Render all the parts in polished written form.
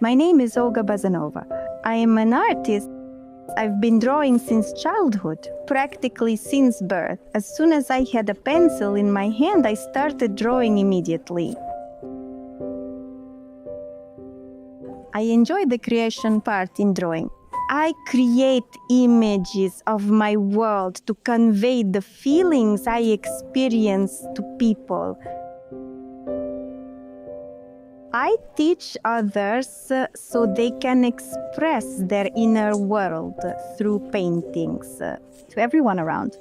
My name is Olga Bazanova. I am an artist. I've been drawing since childhood, practically since birth. As soon as I had a pencil in my hand, I started drawing immediately. I enjoy the creation part in drawing. I create images of my world to convey the feelings I experience to people. I teach others so they can express their inner world through paintings to everyone around.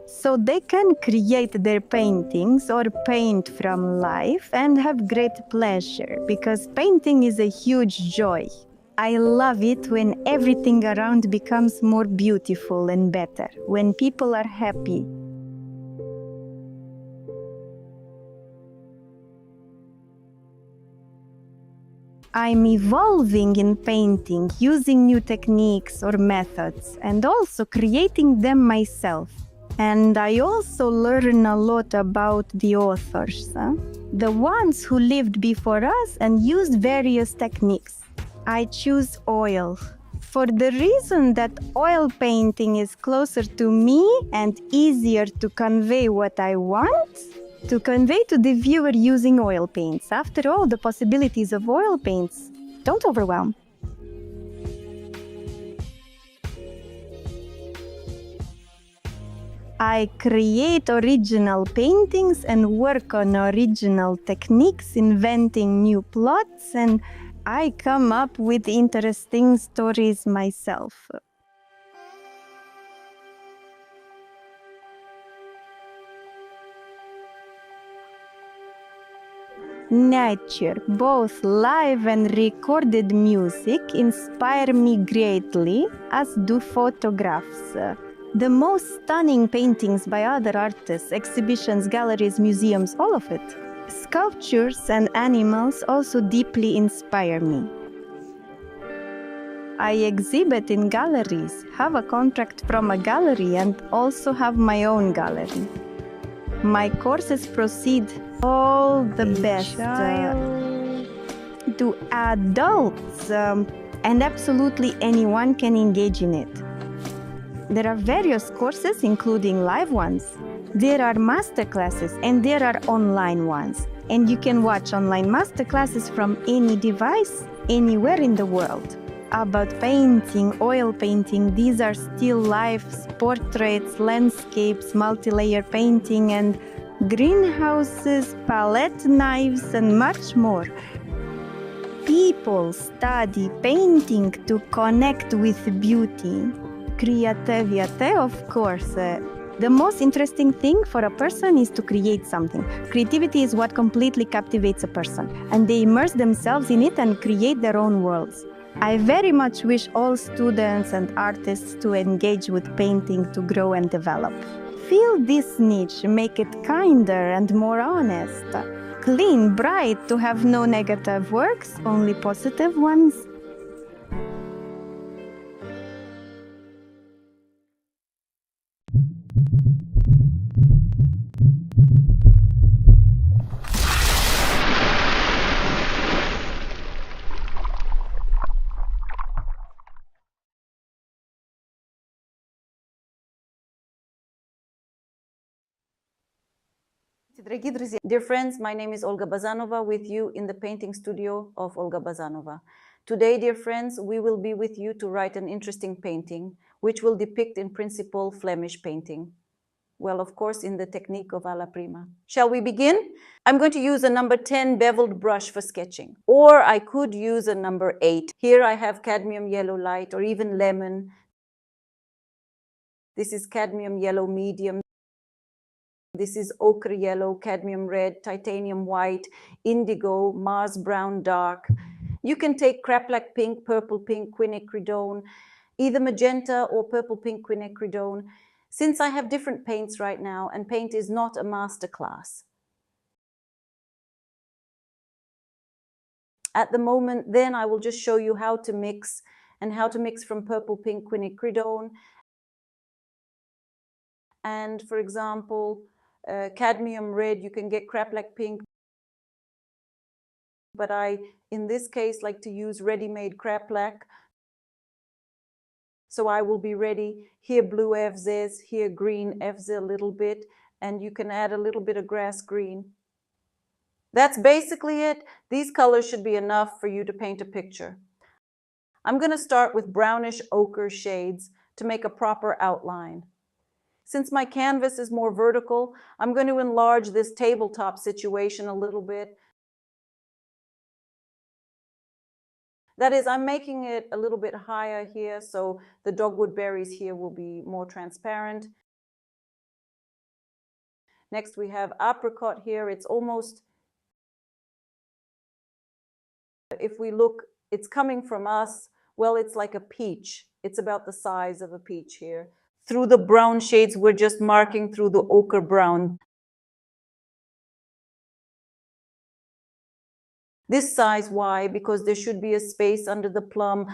So they can create their paintings or paint from life and have great pleasure, because painting is a huge joy. I love it when everything around becomes more beautiful and better, when people are happy. I'm evolving in painting, using new techniques or methods, and also creating them myself. And I also learn a lot about the authors, the ones who lived before us and used various techniques. I choose oil for the reason that oil painting is closer to me and easier to convey what I want to convey to the viewer using oil paints. After all, the possibilities of oil paints don't overwhelm. I create original paintings and work on original techniques, inventing new plots, and I come up with interesting stories myself. Nature, both live and recorded music, inspire me greatly, as do photographs. The most stunning paintings by other artists, exhibitions, galleries, museums, all of it. Sculptures and animals also deeply inspire me. I exhibit in galleries, have a contract from a gallery, and also have my own gallery. My courses proceed all the best to adults, and absolutely anyone can engage in it. There are various courses, including live ones. There are masterclasses, and there are online ones. And you can watch online masterclasses from any device, anywhere in the world. About painting, oil painting, these are still lifes, portraits, landscapes, multi-layer painting, and greenhouses, palette knives, and much more. People study painting to connect with beauty. Creativity, of course. The most interesting thing for a person is to create something. Creativity is what completely captivates a person, and they immerse themselves in it and create their own worlds. I very much wish all students and artists to engage with painting to grow and develop. Feel this niche, make it kinder and more honest. Clean, bright, to have no negative works, only positive ones. Dear friends, my name is Olga Bazanova, with you in the painting studio of Olga Bazanova. Today, dear friends, we will be with you to write an interesting painting, which will depict in principle Flemish painting. Well, of course, in the technique of alla prima. Shall we begin? I'm going to use a number 10 beveled brush for sketching, or I could use a number 8. Here I have cadmium yellow light, or even lemon. This is cadmium yellow medium. This is ochre yellow, cadmium red, titanium white, indigo, Mars brown dark. You can take craplak pink, purple pink, quinacridone, either magenta or purple pink quinacridone. Since I have different paints right now, and paint is not a master class at the moment, then I will just show you how to mix, and how to mix from purple pink quinacridone. And for example, cadmium red, you can get craplak pink, but I, in this case, like to use ready-made crepe lac. So I will be ready. Here blue FZs, here green FZ a little bit, and you can add a little bit of grass green. That's basically it. These colors should be enough for you to paint a picture. I'm going to start with brownish ochre shades to make a proper outline. Since my canvas is more vertical, I'm going to enlarge this tabletop situation a little bit. That is, I'm making it a little bit higher here, so the dogwood berries here will be more transparent. Next we have apricot here. It's almost, if we look, it's coming from us, well, it's like a peach. It's about the size of a peach here. Through the brown shades, we're just marking through the ochre brown. This size, why? Because there should be a space under the plum.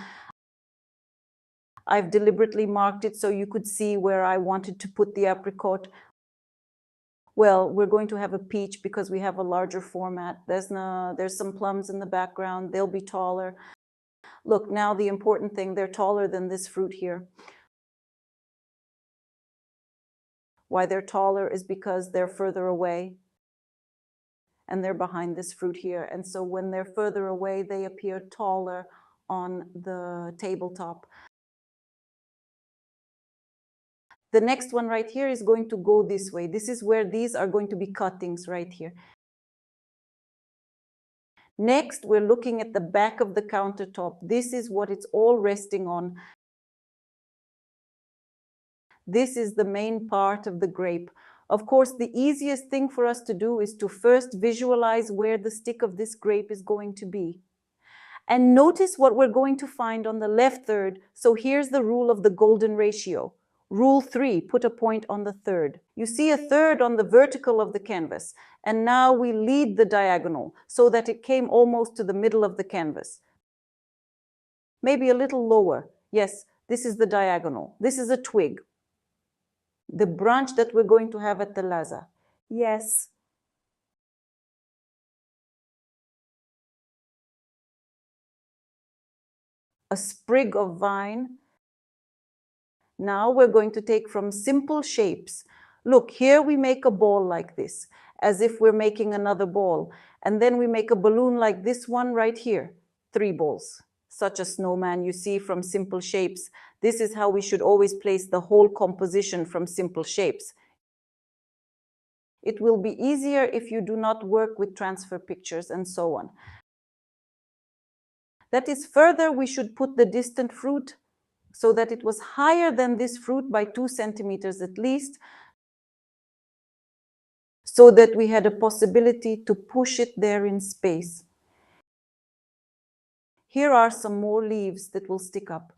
I've deliberately marked it so you could see where I wanted to put the apricot. Well, we're going to have a peach because we have a larger format. There's some plums in the background. They'll be taller. Look, now the important thing, they're taller than this fruit here. Why they're taller is because they're further away and they're behind this fruit here. And so when they're further away, they appear taller on the tabletop. The next one right here is going to go this way. This is where these are going to be cuttings right here. Next, we're looking at the back of the countertop. This is what it's all resting on. This is the main part of the grape. Of course, the easiest thing for us to do is to first visualize where the stick of this grape is going to be. And notice what we're going to find on the left third. So here's the rule of the golden ratio. Rule 3, put a point on the third. You see a third on the vertical of the canvas. And now we lead the diagonal so that it came almost to the middle of the canvas. Maybe a little lower. Yes, this is the diagonal. This is a twig. The branch that we're going to have at the laza. Yes. A sprig of vine. Now we're going to take from simple shapes. Look, here we make a ball like this, as if we're making another ball. And then we make a balloon like this one right here. 3 balls. Such a snowman you see from simple shapes. This is how we should always place the whole composition from simple shapes. It will be easier if you do not work with transfer pictures and so on. That is, further, we should put the distant fruit so that it was higher than this fruit by 2 centimeters at least, so that we had a possibility to push it there in space. Here are some more leaves that will stick up.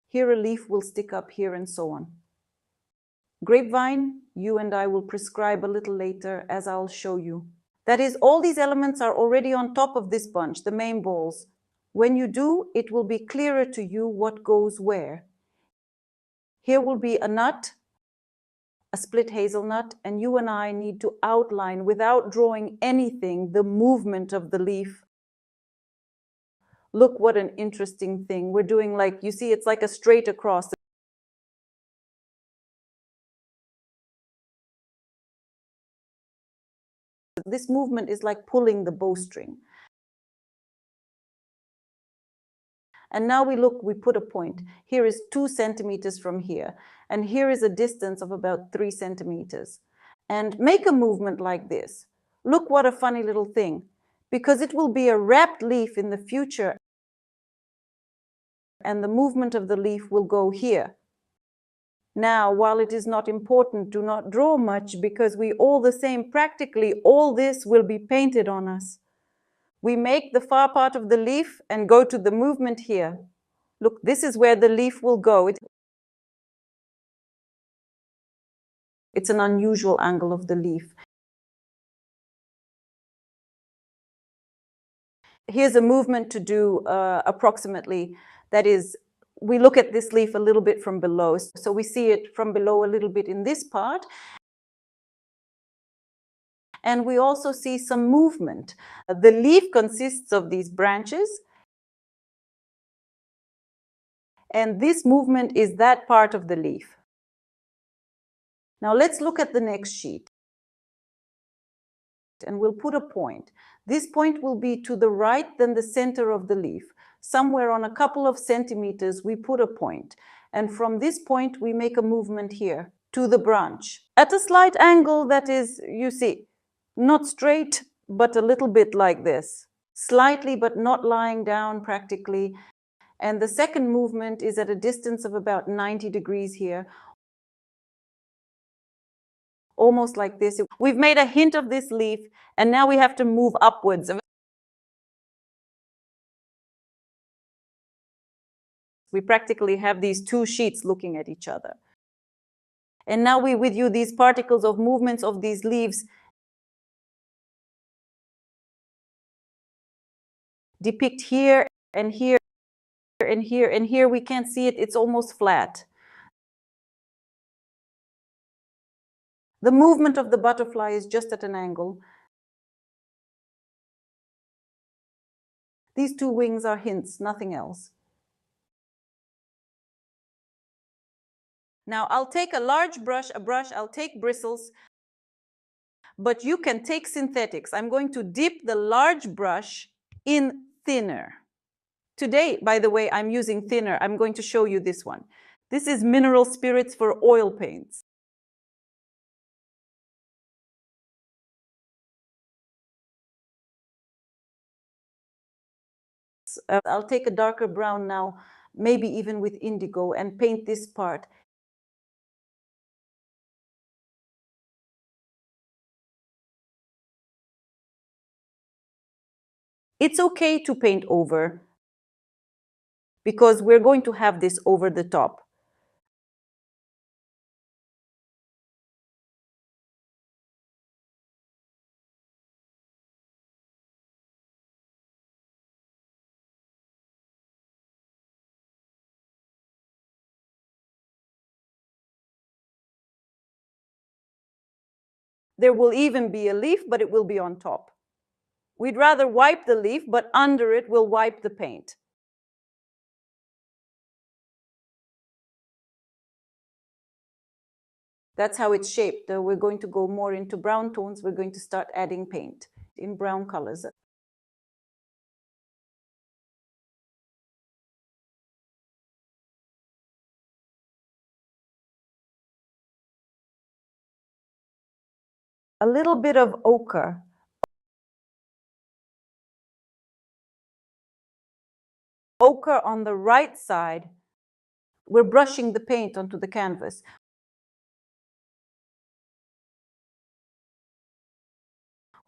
Here a leaf will stick up here and so on. Grapevine, you and I will prescribe a little later, as I'll show you. That is, all these elements are already on top of this bunch, the main balls. When you do, it will be clearer to you what goes where. Here will be a nut, a split hazelnut, and you and I need to outline, without drawing anything, the movement of the leaf. Look what an interesting thing. We're doing, like, you see, it's like a straight across. This movement is like pulling the bowstring. And now we put a point. Here is 2 centimeters from here. And here is a distance of about 3 centimeters. And make a movement like this. Look what a funny little thing. Because it will be a wrapped leaf in the future. And the movement of the leaf will go here. Now, while it is not important, do not draw much, because we all the same, practically all this will be painted on us. We make the far part of the leaf and go to the movement here. Look, this is where the leaf will go. It's an unusual angle of the leaf. Here's a movement to do approximately. That is, we look at this leaf a little bit from below. So we see it from below a little bit in this part. And we also see some movement. The leaf consists of these branches, and this movement is that part of the leaf. Now let's look at the next sheet. And we'll put a point. This point will be to the right than the center of the leaf. Somewhere on a couple of centimeters, we put a point. And from this point, we make a movement here to the branch at a slight angle that is, you see, not straight, but a little bit like this. Slightly, but not lying down practically. And the second movement is at a distance of about 90 degrees here, almost like this. We've made a hint of this leaf, and now we have to move upwards. We practically have these two sheets looking at each other. And now we with you these particles of movements of these leaves depict here and here and here and here. We can't see it, it's almost flat. The movement of the butterfly is just at an angle. These two wings are hints, nothing else. Now I'll take a large brush, I'll take bristles, but you can take synthetics. I'm going to dip the large brush in thinner. Today, by the way, I'm using thinner. I'm going to show you this one. This is mineral spirits for oil paints. I'll take a darker brown now, maybe even with indigo, and paint this part. It's okay to paint over, because we're going to have this over the top. There will even be a leaf, but it will be on top. We'd rather wipe the leaf, but under it we'll wipe the paint. That's how it's shaped. We're going to go more into brown tones. We're going to start adding paint in brown colors. A little bit of ochre. Ochre on the right side. We're brushing the paint onto the canvas.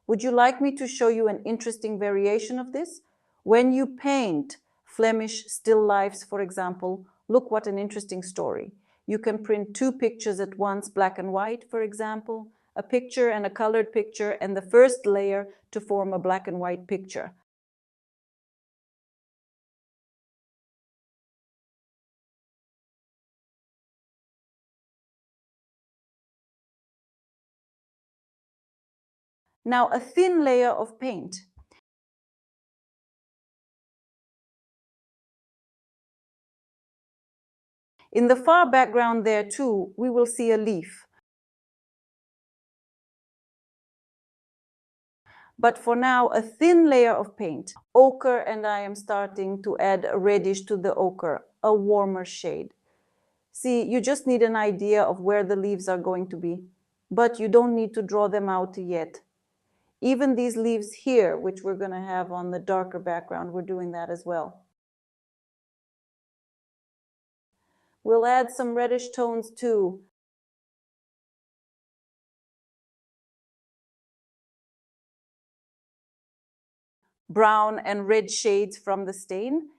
Would you like me to show you an interesting variation of this? When you paint Flemish still lifes, for example, look what an interesting story. You can print two pictures at once, black and white, for example, a picture and a colored picture, and the first layer to form a black and white picture. Now, a thin layer of paint. In the far background there too, we will see a leaf. But for now, a thin layer of paint, ochre, and I am starting to add a reddish to the ochre, a warmer shade. See, you just need an idea of where the leaves are going to be, but you don't need to draw them out yet. Even these leaves here, which we're going to have on the darker background, we're doing that as well. We'll add some reddish tones too. Brown and red shades from the stain.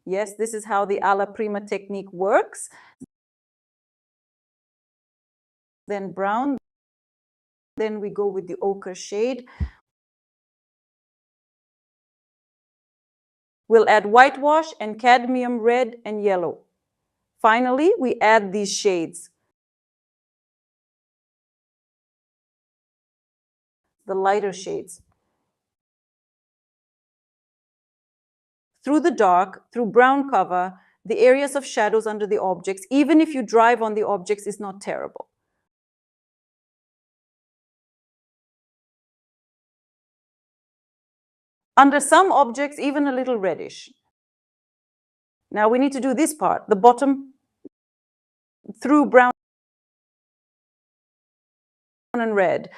Yes, this is how the alla prima technique works. Then brown, then we go with the ochre shade. We'll add whitewash and cadmium red and yellow. Finally, we add these shades. The lighter shades. Through the dark, through brown cover, the areas of shadows under the objects, even if you drive on the objects, is not terrible. Under some objects, even a little reddish. Now we need to do this part, the bottom, through brown and red.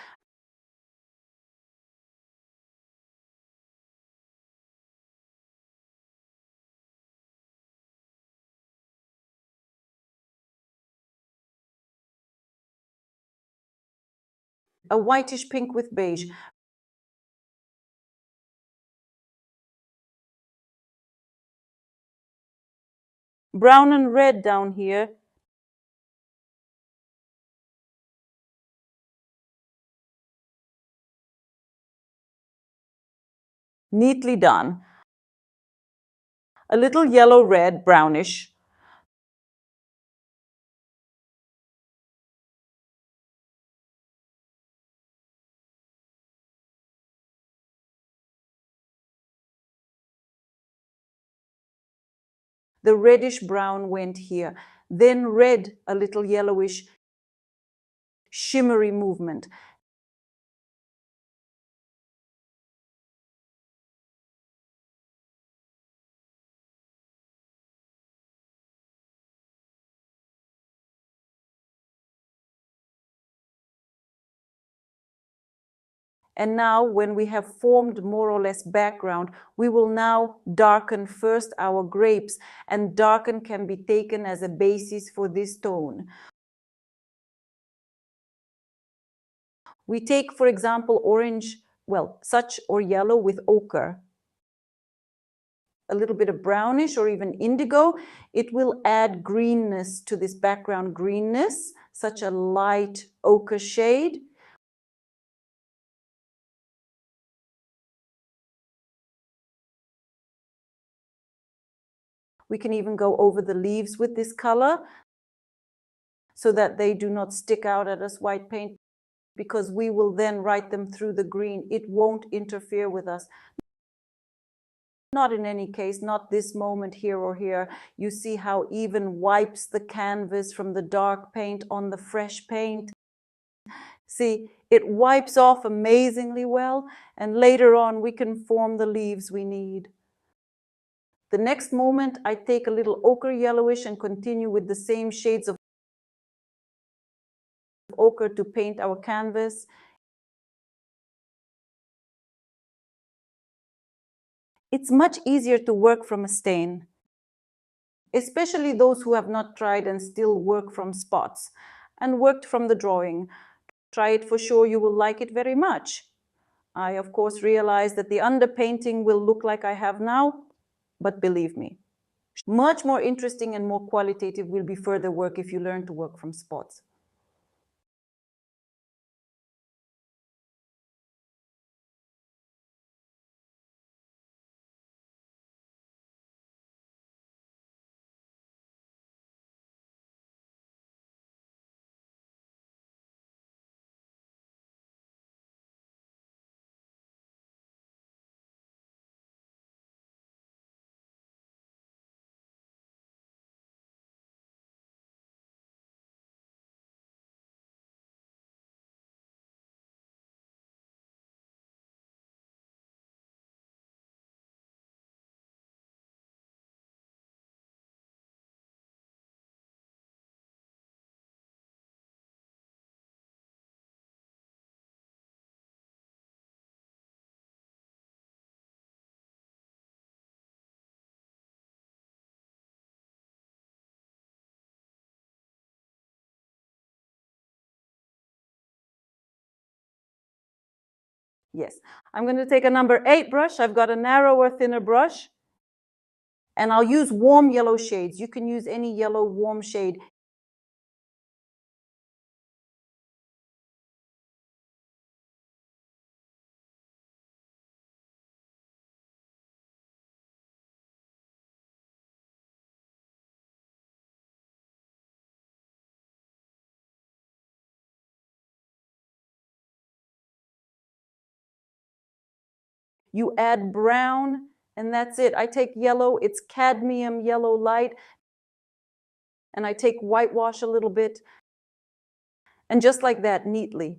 A whitish pink with beige. Brown and red down here. Neatly done. A little yellow, red, brownish. The reddish brown went here. Then red, a little yellowish, shimmery movement. And now, when we have formed more or less background, we will now darken first our grapes, and darken can be taken as a basis for this tone. We take, for example, orange, well, such or yellow with ochre, a little bit of brownish or even indigo. It will add greenness to this background greenness, such a light ochre shade. We can even go over the leaves with this color so that they do not stick out at us white paint, because we will then write them through the green. It won't interfere with us. Not in any case, not this moment here or here. You see how even wipes the canvas from the dark paint on the fresh paint. See, it wipes off amazingly well, and later on we can form the leaves we need. The next moment I take a little ochre yellowish and continue with the same shades of ochre to paint our canvas. It's much easier to work from a stain, especially those who have not tried and still work from spots and worked from the drawing. Try it for sure, you will like it very much. I, of course, realize that the underpainting will look like I have now, but believe me, much more interesting and more qualitative will be further work if you learn to work from spots. Yes, I'm going to take a number 8 brush. I've got a narrower, thinner brush, and I'll use warm yellow shades. You can use any yellow warm shade. You add brown, and that's it. I take yellow, it's cadmium yellow light, and I take whitewash a little bit, and just like that, neatly.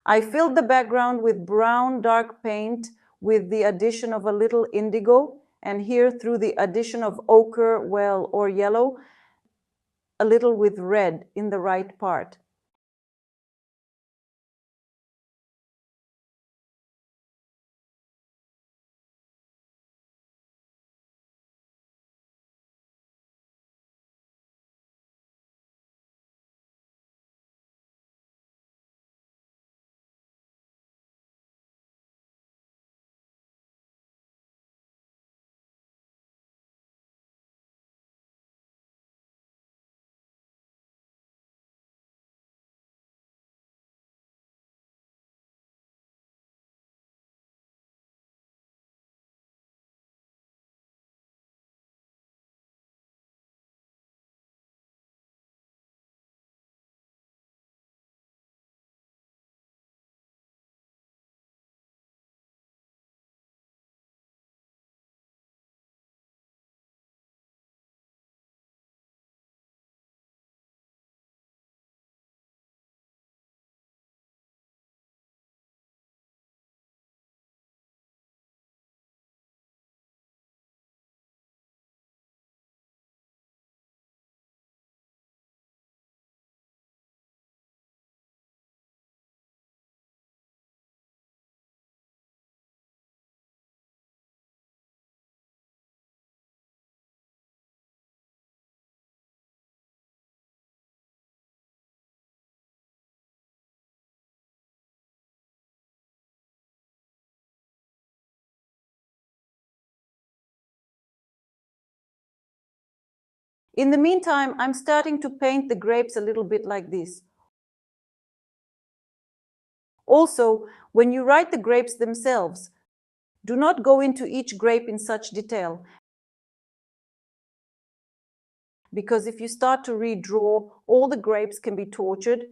I filled the background with brown dark paint with the addition of a little indigo, and here through the addition of ochre, well, or yellow, a little with red in the right part. In the meantime, I'm starting to paint the grapes a little bit like this. Also, when you write the grapes themselves, do not go into each grape in such detail, because if you start to redraw, all the grapes can be tortured.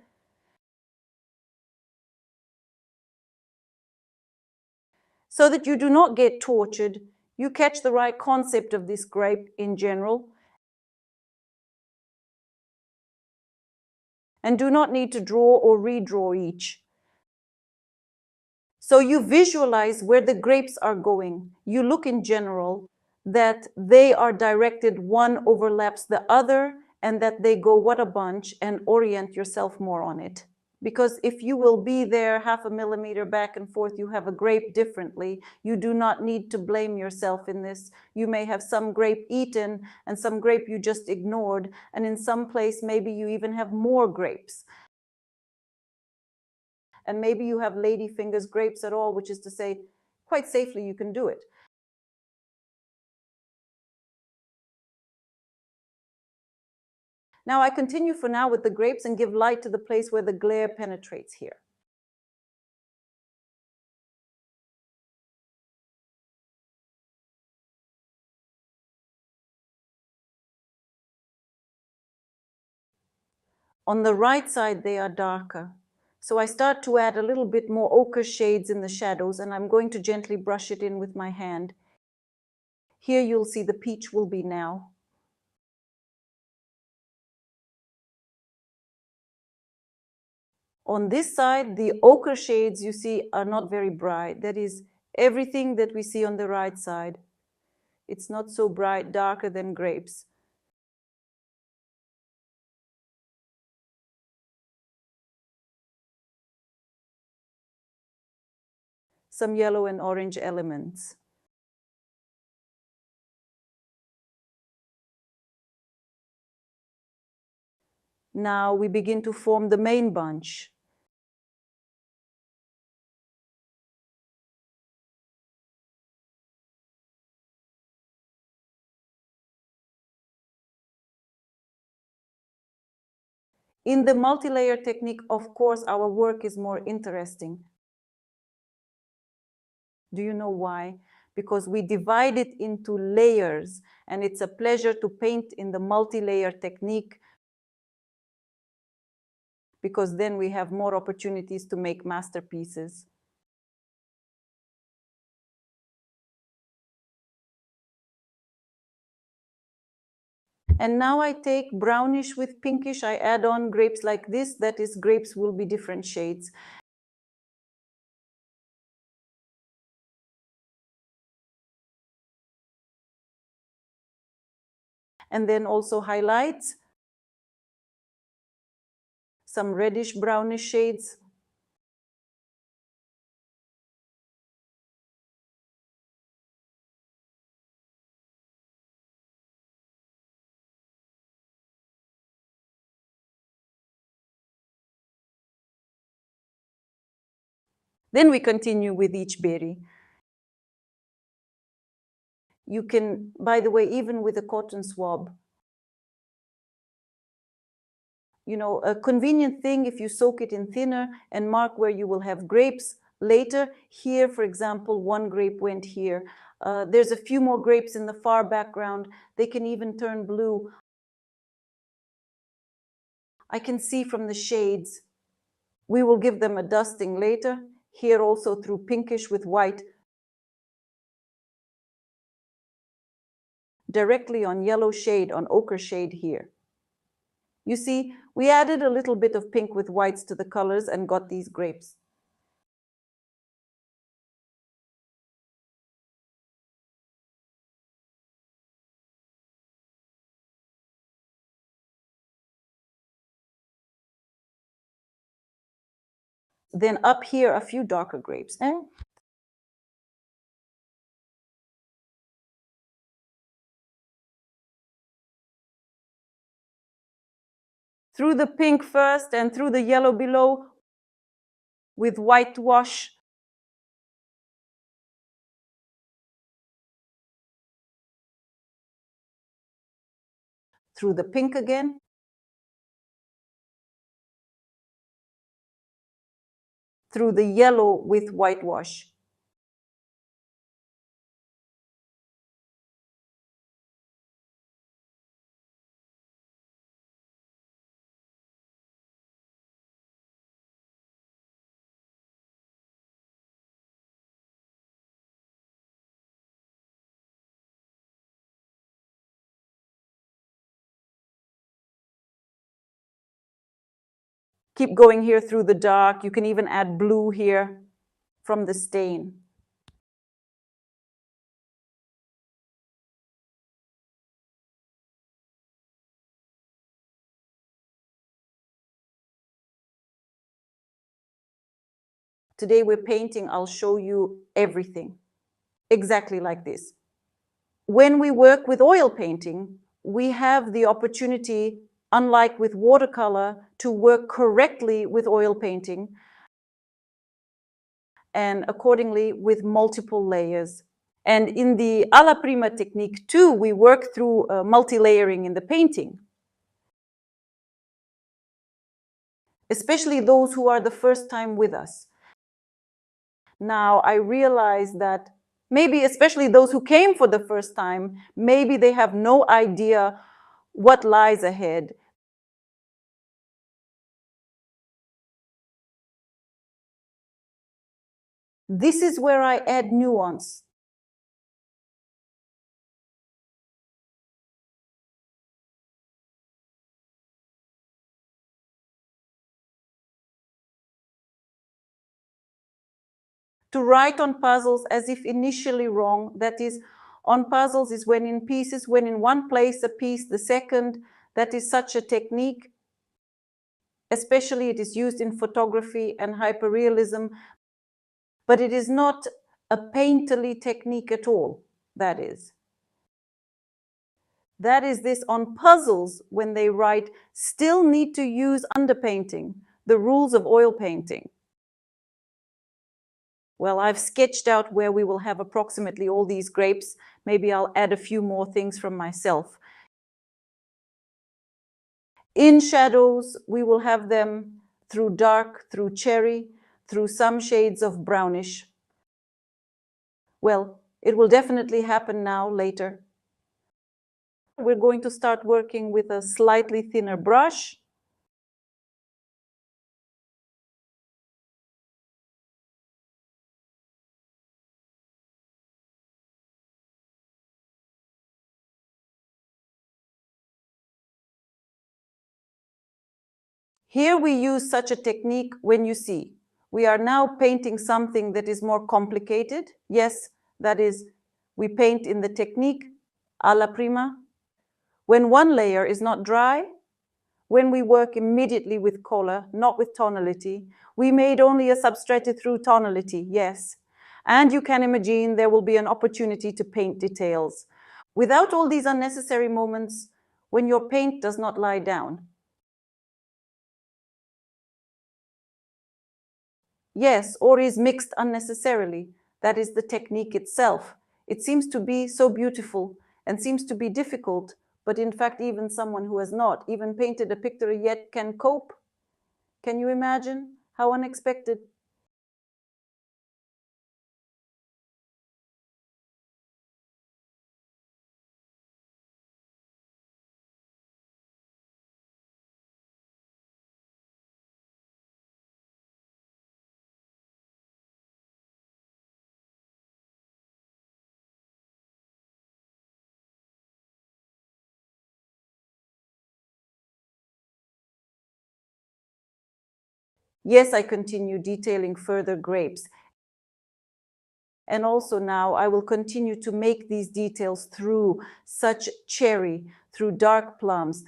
So that you do not get tortured, you catch the right concept of this grape in general, and do not need to draw or redraw each. So you visualize where the grapes are going. You look in general that they are directed, one overlaps the other, and that they go what a bunch, and orient yourself more on it. Because if you will be there half a millimeter back and forth, you have a grape differently. You do not need to blame yourself in this. You may have some grape eaten and some grape you just ignored, and in some place maybe you even have more grapes. And maybe you have ladyfingers grapes at all, which is to say, quite safely you can do it. Now I continue for now with the grapes and give light to the place where the glare penetrates here. On the right side, they are darker. So I start to add a little bit more ochre shades in the shadows, and I'm going to gently brush it in with my hand. Here you'll see the peach will be now. On this side, the ochre shades you see are not very bright. That is everything that we see on the right side. It's not so bright, darker than grapes. Some yellow and orange elements. Now we begin to form the main bunch. In the multi-layer technique, of course, our work is more interesting. Do you know why? Because we divide it into layers, and it's a pleasure to paint in the multi-layer technique, because then we have more opportunities to make masterpieces. And now I take brownish with pinkish, I add on grapes like this, that is, grapes will be different shades. And then also highlights, some reddish brownish shades. Then we continue with each berry. You can, by the way, even with a cotton swab, a convenient thing if you soak it in thinner and mark where you will have grapes later. Here, for example, one grape went here. There's a few more grapes in the far background. They can even turn blue. I can see from the shades. We will give them a dusting later. Here also through pinkish with white. Directly on yellow shade, on ochre shade here. You see, we added a little bit of pink with whites to the colors and got these grapes. Then up here, a few darker grapes. Through the pink first and through the yellow below with whitewash. Through the pink again. Through the yellow with whitewash. Keep going here through the dark. You can even add blue here from the stain. Today we're painting, I'll show you everything. Exactly like this. When we work with oil painting, we have the opportunity, unlike with watercolor, to work correctly with oil painting and accordingly with multiple layers. And in the alla prima technique too, we work through multi-layering in the painting. Especially those who are the first time with us. Now I realize that maybe especially those who came for the first time, maybe they have no idea what lies ahead. This is where I add nuance. to write on puzzles as if initially wrong. That is, on puzzles is when in pieces, when in one place a piece, the second. That is such a technique. Especially it is used in photography and hyperrealism, but it is not a painterly technique at all, that is. That is, this on puzzles, when they write, still need to use underpainting, the rules of oil painting. Well, I've sketched out where we will have approximately all these grapes. Maybe I'll add a few more things from myself. In shadows, we will have them through dark, through cherry, through some shades of brownish. Well, it will definitely happen now, later. We're going to start working with a slightly thinner brush. Here we use such a technique when you see. We are now painting something that is more complicated. Yes, that is, we paint in the technique alla prima. When one layer is not dry, when we work immediately with color, not with tonality, we made only a substrated through tonality, yes. And you can imagine there will be an opportunity to paint details. Without all these unnecessary moments, when your paint does not lie down. Yes, or is mixed unnecessarily. That is the technique itself. It seems to be so beautiful and seems to be difficult, but in fact, even someone who has not even painted a picture yet can cope. Can you imagine how unexpected? Yes, I continue detailing further grapes. And also now I will continue to make these details through such cherry, through dark plums.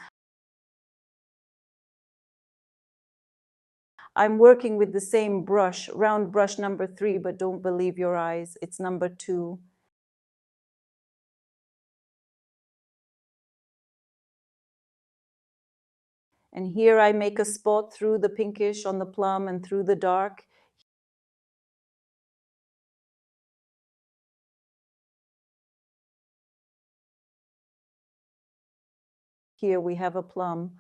I'm working with the same brush, round brush number 3, but don't believe your eyes, it's number 2. And here I make a spot through the pinkish on the plum and through the dark. Here we have a plum.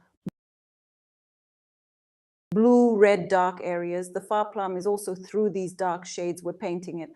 Blue, red, dark areas. The far plum is also through these dark shades. We're painting it.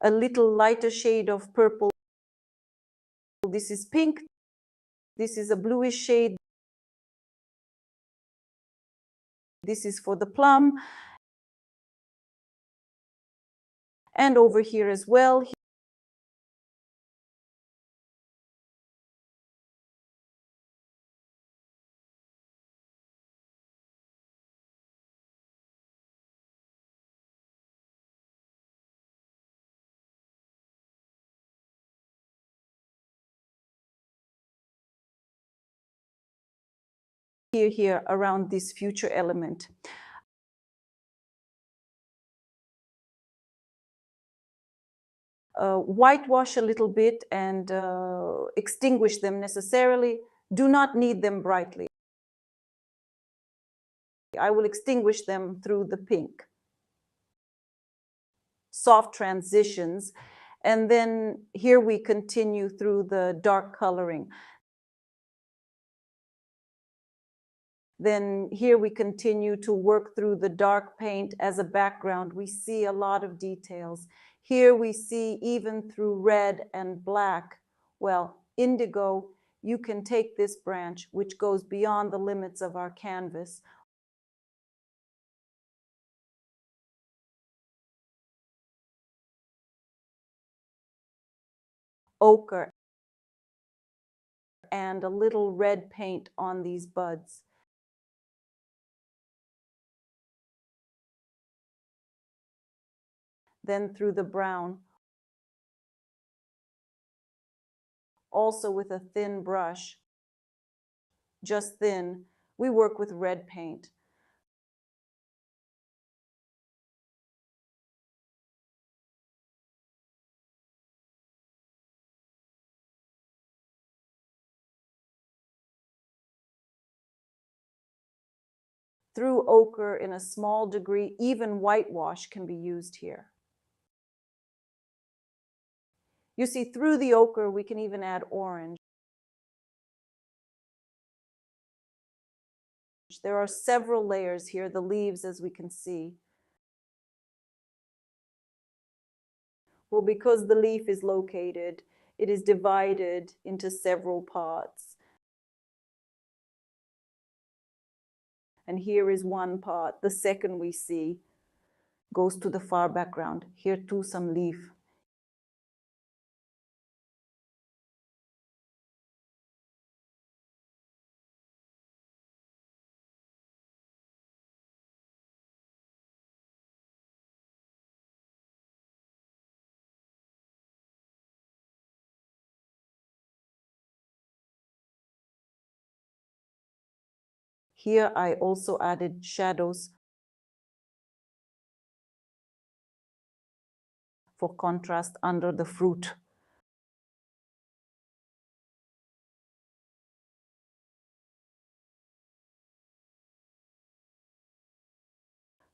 A little lighter shade of purple. This is pink. This is a bluish shade. This is for the plum. And over here as well. Here around this future element. whitewash a little bit and extinguish them necessarily. Do not knead them brightly. I will extinguish them through the pink. Soft transitions. And then here we continue through the dark coloring. Then here we continue to work through the dark paint as a background. We see a lot of details. Here we see even through red and black, well, indigo, you can take this branch, which goes beyond the limits of our canvas. Ochre and a little red paint on these buds. Then through the brown, also with a thin brush, just thin, we work with red paint. Through ochre in a small degree, even whitewash can be used here. You see, through the ochre, we can even add orange. There are several layers here, the leaves, as we can see. Well, because the leaf is located, it is divided into several parts. And here is one part. The second we see goes to the far background. Here too, some leaf. Here I also added shadows for contrast under the fruit.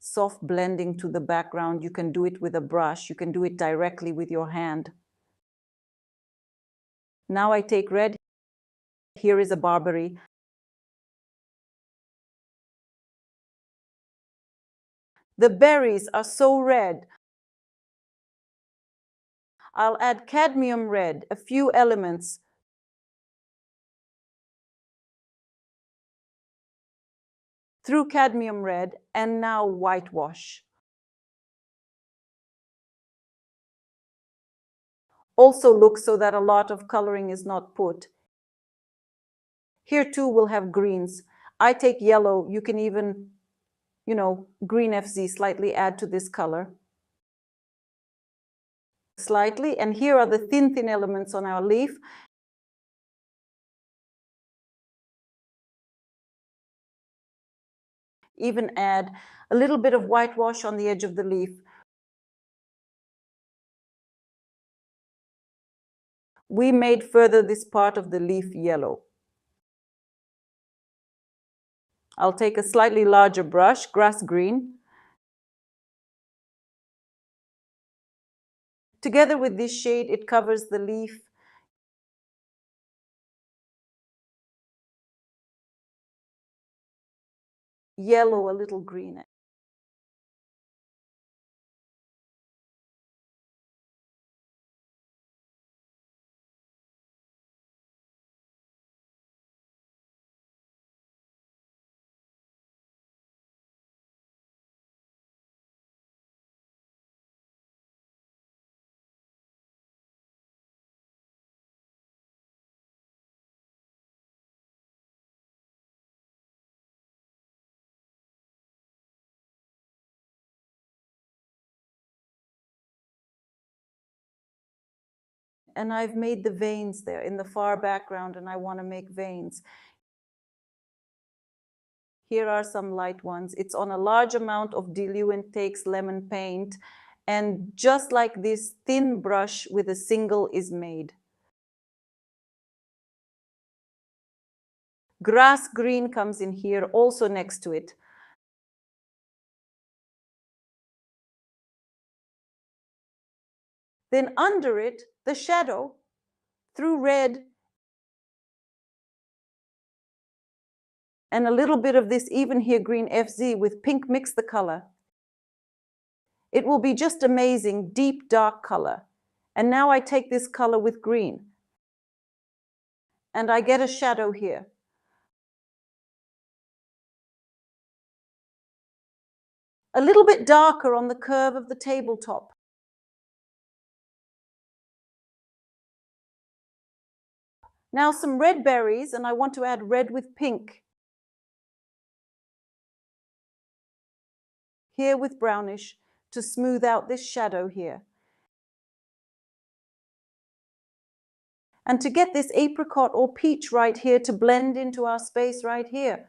Soft blending to the background. You can do it with a brush. You can do it directly with your hand. Now I take red. Here is a barberry. The berries are so red. I'll add cadmium red, a few elements. Through cadmium red, and now whitewash. Also look so that a lot of coloring is not put. Here too we'll have greens. I take yellow. You can even, green FZ, slightly add to this color. Slightly, and here are the thin elements on our leaf. Even add a little bit of whitewash on the edge of the leaf. We made further this part of the leaf yellow. I'll take a slightly larger brush, grass green. Together with this shade, it covers the leaf. Yellow, a little green. And I've made the veins there in the far background, and I want to make veins. Here are some light ones. It's on a large amount of diluent, takes lemon paint, And just like this thin brush with a single is made. Grass green comes in here, also next to it. Then under it, the shadow, through red and a little bit of this even here green FZ with pink, mix the color. It will be just amazing, deep, dark color. And now I take this color with green and I get a shadow here. A little bit darker on the curve of the tabletop. Now some red berries, and I want to add red with pink. Here with brownish to smooth out this shadow here. And to get this apricot or peach right here to blend into our space right here.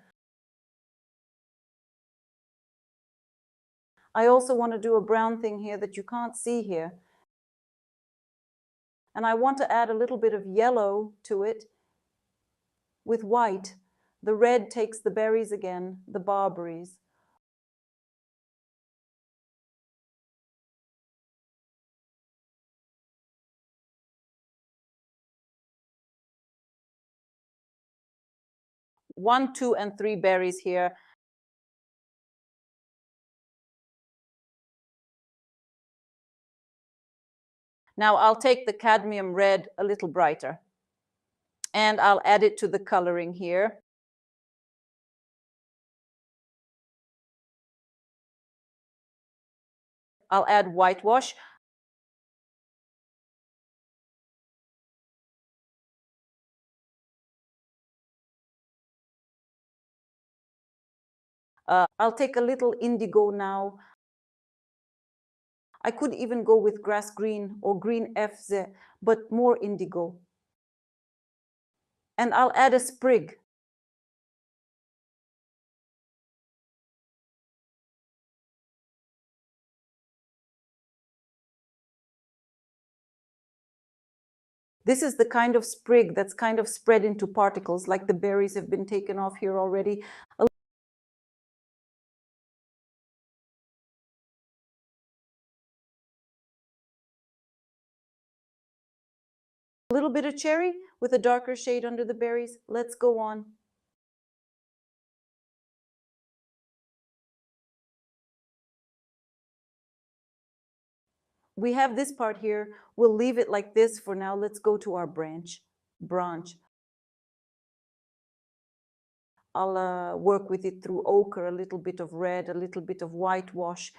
I also want to do a brown thing here that you can't see here. And I want to add a little bit of yellow to it with white. The red takes the berries again, the barberries. One, two, and three berries here. Now I'll take the cadmium red a little brighter and I'll add it to the coloring here. I'll add whitewash. I'll take a little indigo now. I could even go with grass green or green FZ, but more indigo. And I'll add a sprig. This is the kind of sprig that's kind of spread into particles, like the berries have been taken off here already. A little bit of cherry with a darker shade under the berries. Let's go on. We have this part here. We'll leave it like this for now. Let's go to our branch. I'll work with it through ochre, a little bit of red, a little bit of whitewash.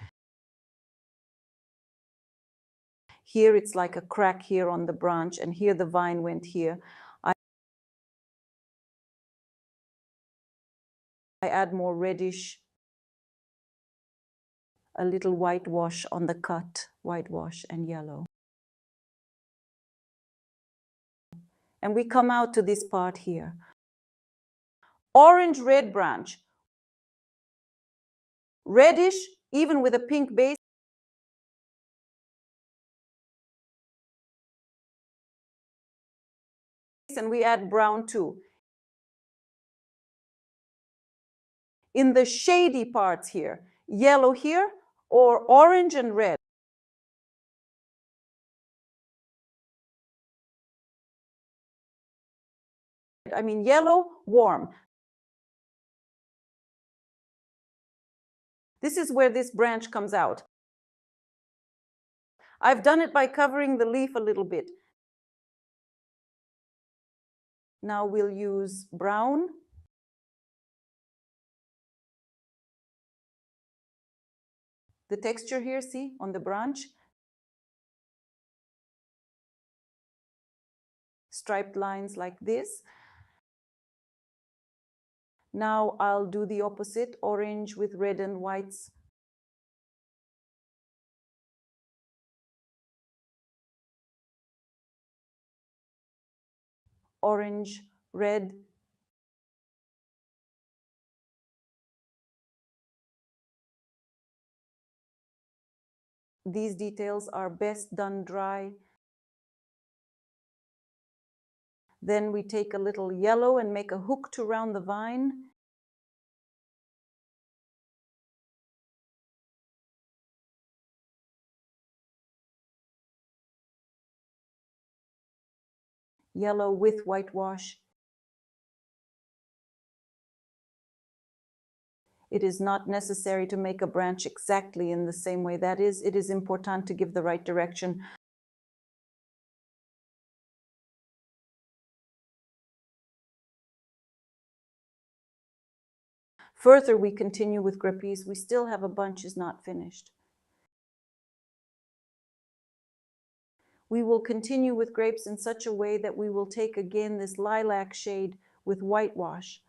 Here it's like a crack here on the branch, and here the vine went here. I add more reddish, a little whitewash on the cut, whitewash and yellow. And we come out to this part here. Orange-red branch. Reddish, even with a pink base. And we add brown too. In the shady parts here, yellow here, or orange and red. I mean yellow, warm. This is where this branch comes out. I've done it by covering the leaf a little bit. Now we'll use brown. The texture here, see, on the branch. Striped lines like this. Now I'll do the opposite, orange with red and whites. Orange, red. These details are best done dry. Then we take a little yellow and make a hook to round the vine. Yellow with whitewash. It is not necessary to make a branch exactly in the same way. That is, it is important to give the right direction. Further, we continue with grapes. We still have a bunch is not finished. We will continue with grapes in such a way that we will take again this lilac shade with whitewash.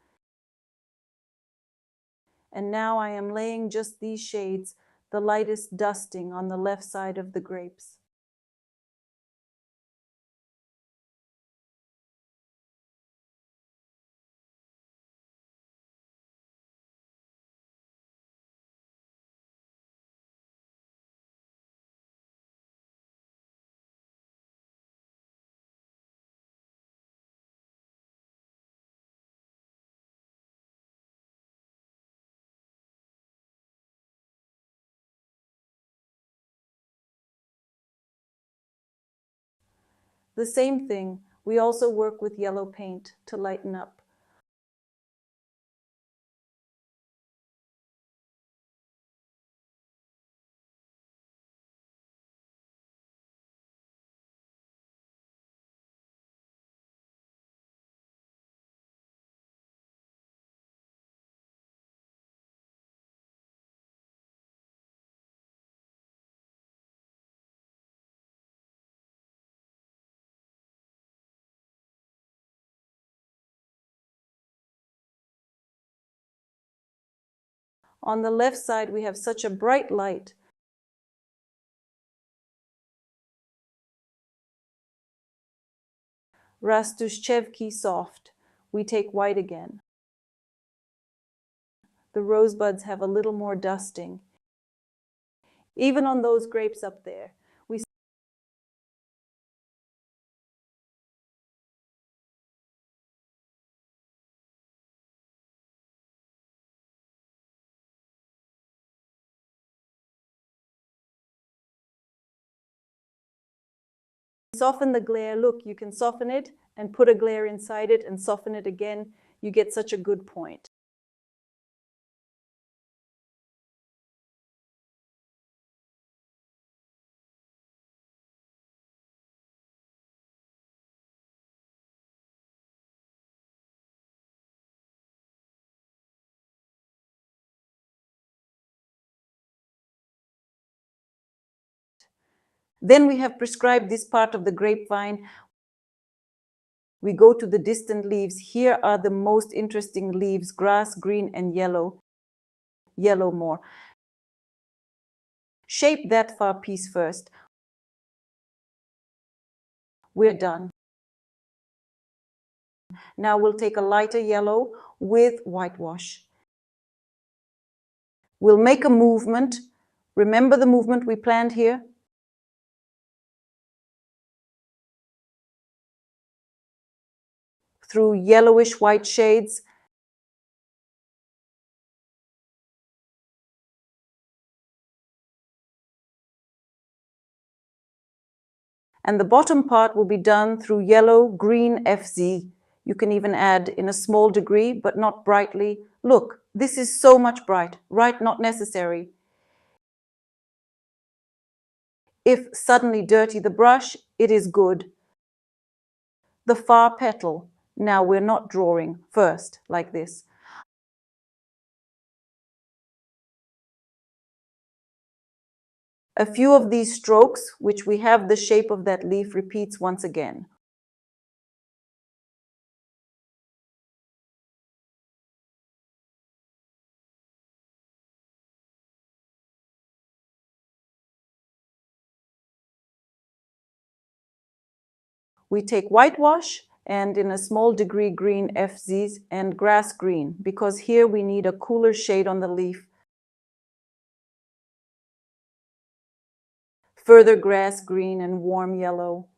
And now I am laying just these shades, the lightest dusting on the left side of the grapes. The same thing, we also work with yellow paint to lighten up. On the left side, we have such a bright light. Rastushchevki soft. We take white again. The rosebuds have a little more dusting. Even on those grapes up there, we soften the glare. Look, you can soften it and put a glare inside it and soften it again. You get such a good point. Then we have prescribed this part of the grapevine. We go to the distant leaves. Here are the most interesting leaves, grass, green, and yellow. Yellow more. Shape that far piece first. We're done. Now we'll take a lighter yellow with whitewash. We'll make a movement. Remember the movement we planned here? Through yellowish white shades. And the bottom part will be done through yellow, green FZ. You can even add in a small degree, but not brightly. Look, this is so much bright. Right, not necessary. If suddenly dirty the brush, it is good. The far petal. Now we're not drawing first, like this. A few of these strokes, which we have the shape of that leaf, repeats once again. We take whitewash and in a small degree green FZs and grass green, because here we need a cooler shade on the leaf. further grass green and warm yellow.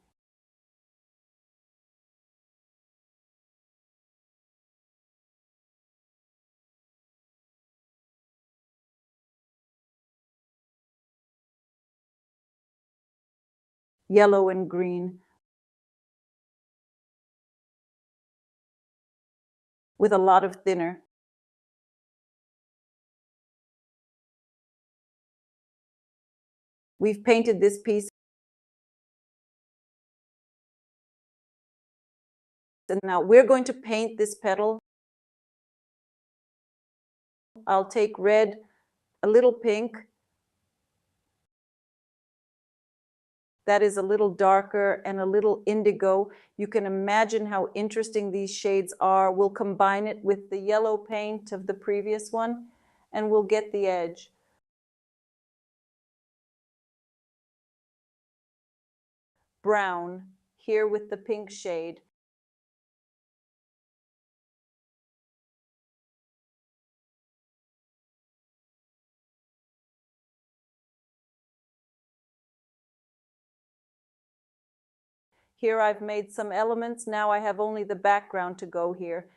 Yellow and green, with a lot of thinner. We've painted this piece, and now we're going to paint this petal. I'll take red, a little pink, that is a little darker, and a little indigo. You can imagine how interesting these shades are. We'll combine it with the yellow paint of the previous one, and we'll get the edge. Brown, here with the pink shade. Here I've made some elements. Now I have only the background to go here.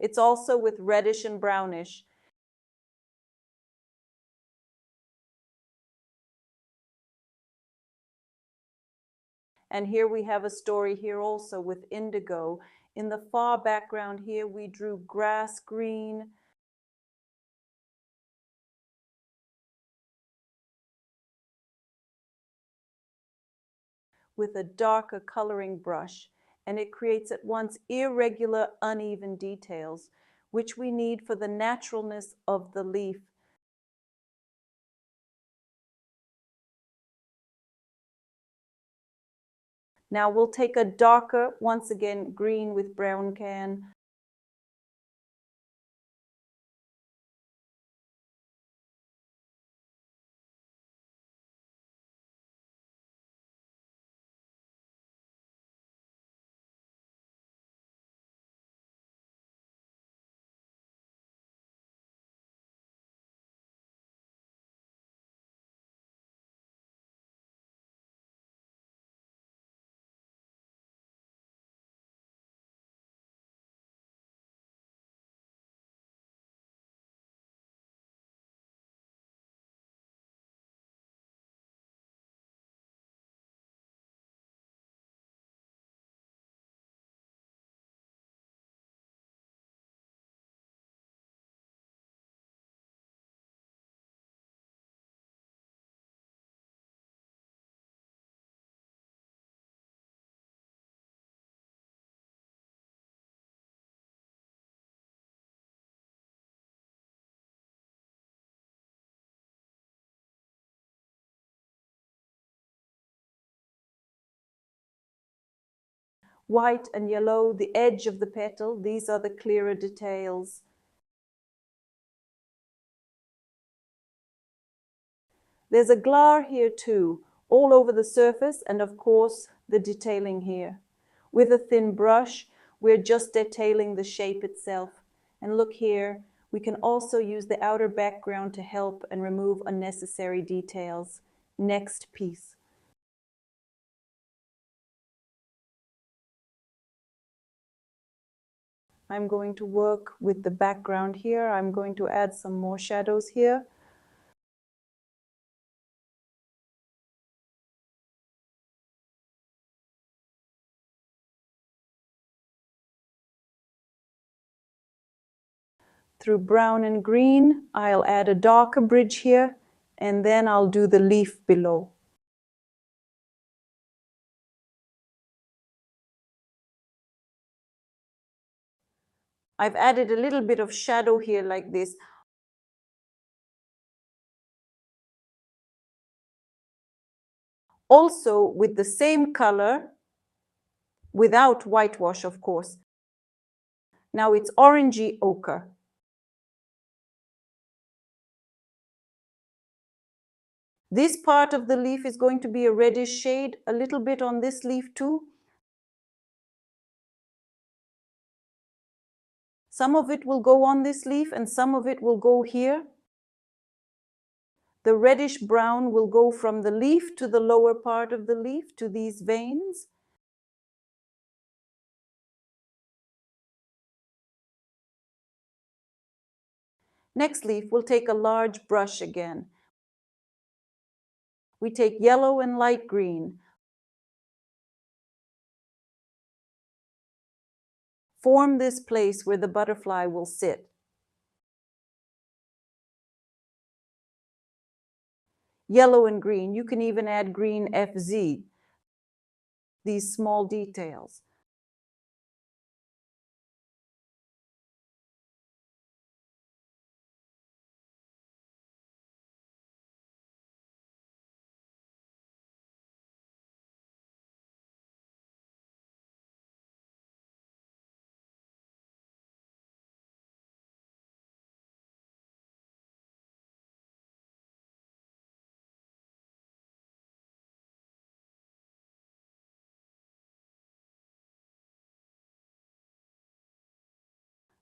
It's also with reddish and brownish. And here we have a story here also with indigo. In the far background here, we drew grass green, with a darker coloring brush, and it creates at once irregular, uneven details, which we need for the naturalness of the leaf. Now we'll take a darker, once again, green with brown can. White and yellow, the edge of the petal, these are the clearer details. There's a glare here too, all over the surface, and of course the detailing here. With a thin brush, we're just detailing the shape itself. And look here, we can also use the outer background to help and remove unnecessary details. Next piece. I'm going to work with the background here. I'm going to add some more shadows here. Through brown and green, I'll add a darker bridge here, and then I'll do the leaf below. I've added a little bit of shadow here like this. Also with the same color, without whitewash, of course. Now it's orangey ochre. This part of the leaf is going to be a reddish shade, a little bit on this leaf too. Some of it will go on this leaf and some of it will go here. The reddish brown will go from the leaf to the lower part of the leaf to these veins. Next leaf, we'll take a large brush again. We take yellow and light green. Form this place where the butterfly will sit. Yellow and green, you can even add green FZ, these small details.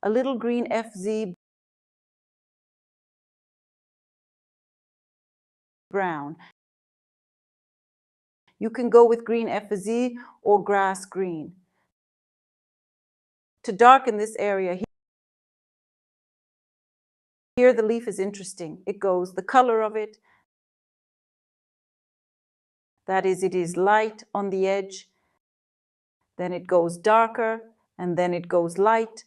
A little green FZ brown. You can go with green FZ or grass green. To darken this area, here the leaf is interesting. It goes, the color of it, that is, it is light on the edge, then it goes darker, and then it goes light.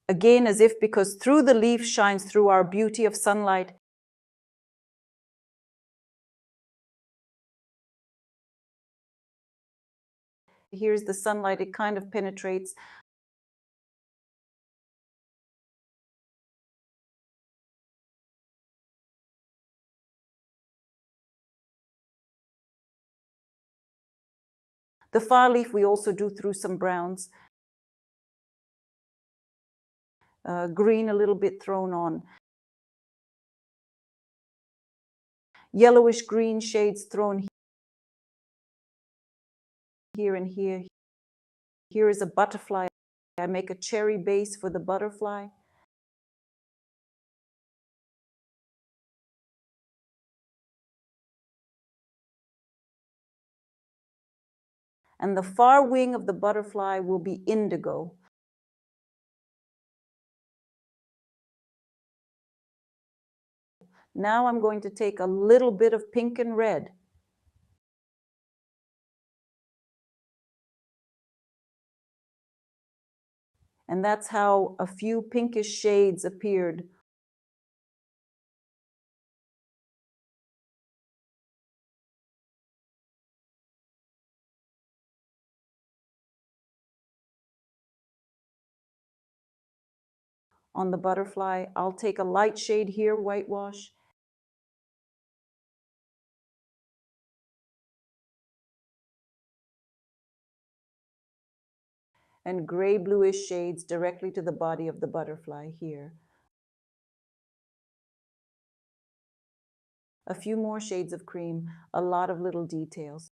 Again, as if because through the leaf shines through our beauty of sunlight. Here's the sunlight, it kind of penetrates. The far leaf we also do through some browns. Green a little bit thrown on. Yellowish green shades thrown here and here. Here is a butterfly. I make a cherry base for the butterfly. And the far wing of the butterfly will be indigo. Now I'm going to take a little bit of pink and red. And that's how a few pinkish shades appeared. On the butterfly, I'll take a light shade here, whitewash. And gray bluish shades directly to the body of the butterfly here. A few more shades of cream, a lot of little details.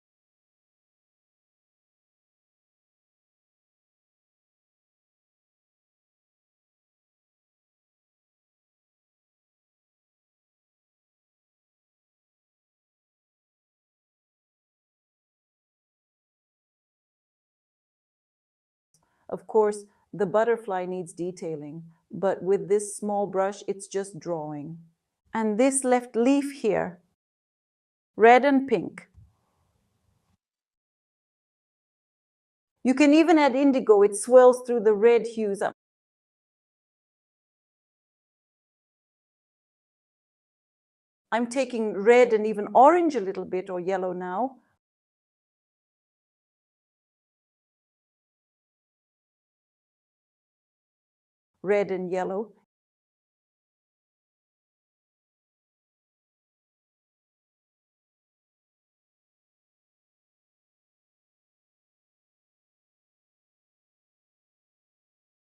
Of course, the butterfly needs detailing, but with this small brush, it's just drawing. And this left leaf here, red and pink. You can even add indigo, it swells through the red hues. I'm taking red and even orange a little bit, or yellow now. Red and yellow.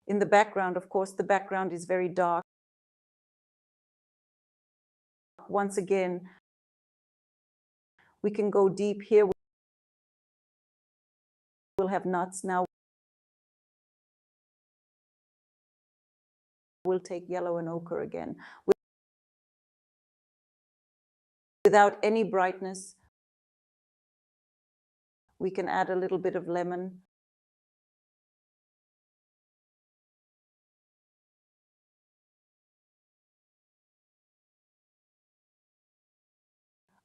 In the background, of course, the background is very dark. Once again, we can go deep here. We'll have nuts now. We'll take yellow and ochre again. Without any brightness, we can add a little bit of lemon.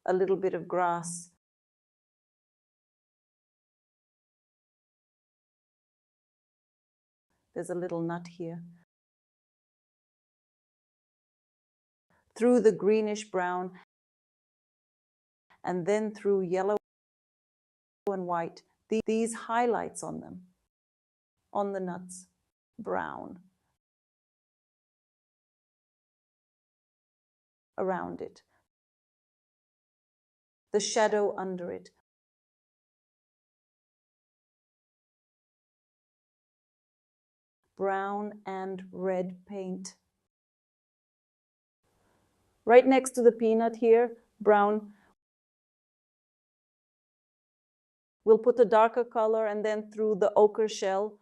A little bit of grass. There's a little nut here. Through the greenish brown, and then through yellow and white, these highlights on them, on the nuts, brown, around it, the shadow under it. Brown and red paint. Right next to the peanut here, brown, we'll put a darker color, and then through the ochre shell,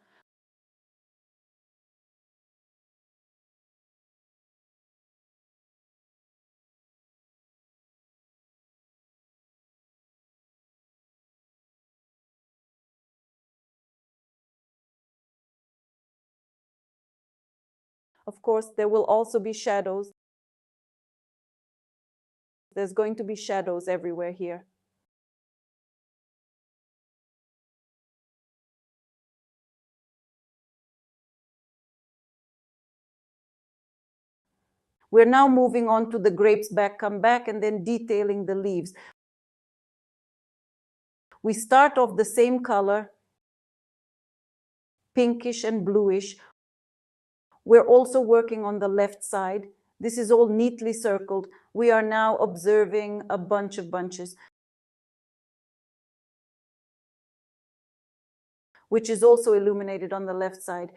of course, there will also be shadows. There's going to be shadows everywhere here. We're now moving on to the grapes come back, and then detailing the leaves. We start off the same color, pinkish and bluish. We're also working on the left side. This is all neatly circled. We are now observing a bunch of bunches, which is also illuminated on the left side.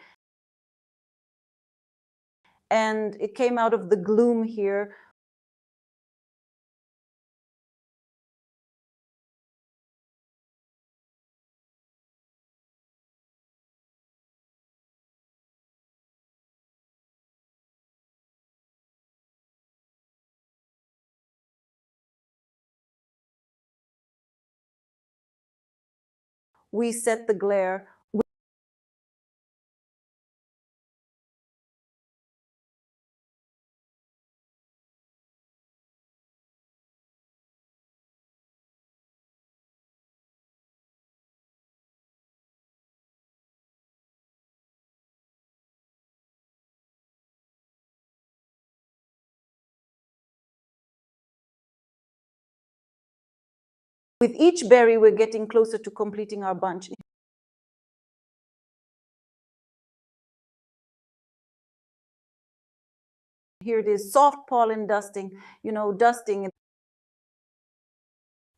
And it came out of the gloom here. We set the glare. With each berry, we're getting closer to completing our bunch. Here it is, soft pollen dusting, dusting.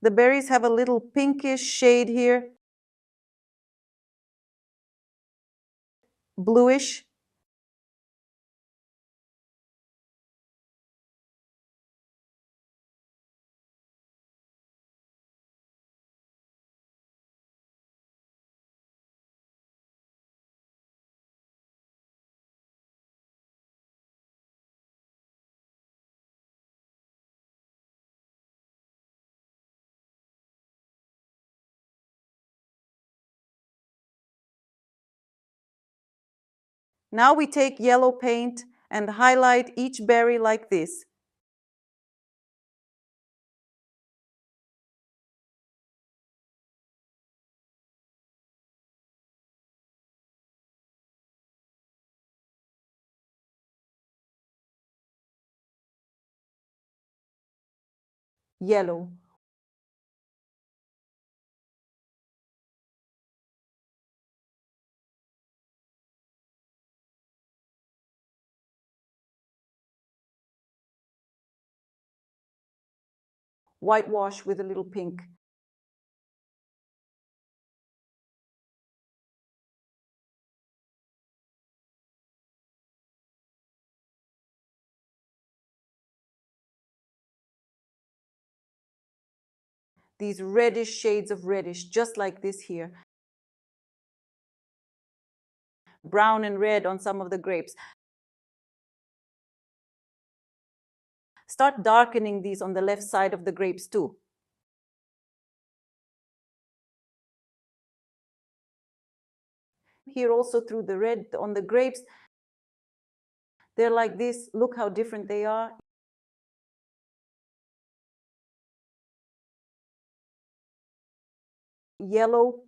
The berries have a little pinkish shade here, bluish. Now we take yellow paint and highlight each berry like this. Yellow. Whitewash with a little pink. These reddish shades of reddish, just like this here. Brown and red on some of the grapes. start darkening these on the left side of the grapes too. Here also through the red on the grapes, they're like this. Look how different they are. Yellow.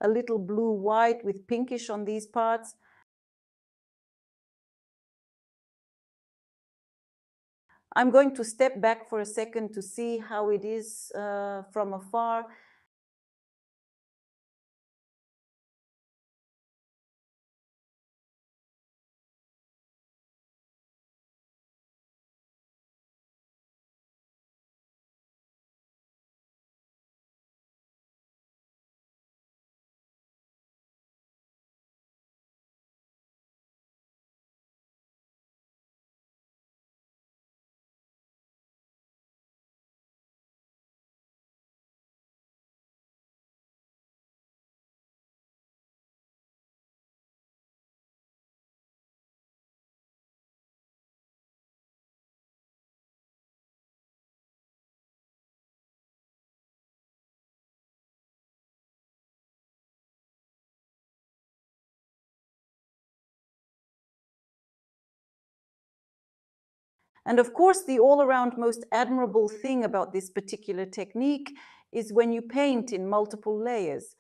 A little blue-white with pinkish on these parts. I'm going to step back for a second to see how it is from afar. And of course, the all-around most admirable thing about this particular technique is when you paint in multiple layers.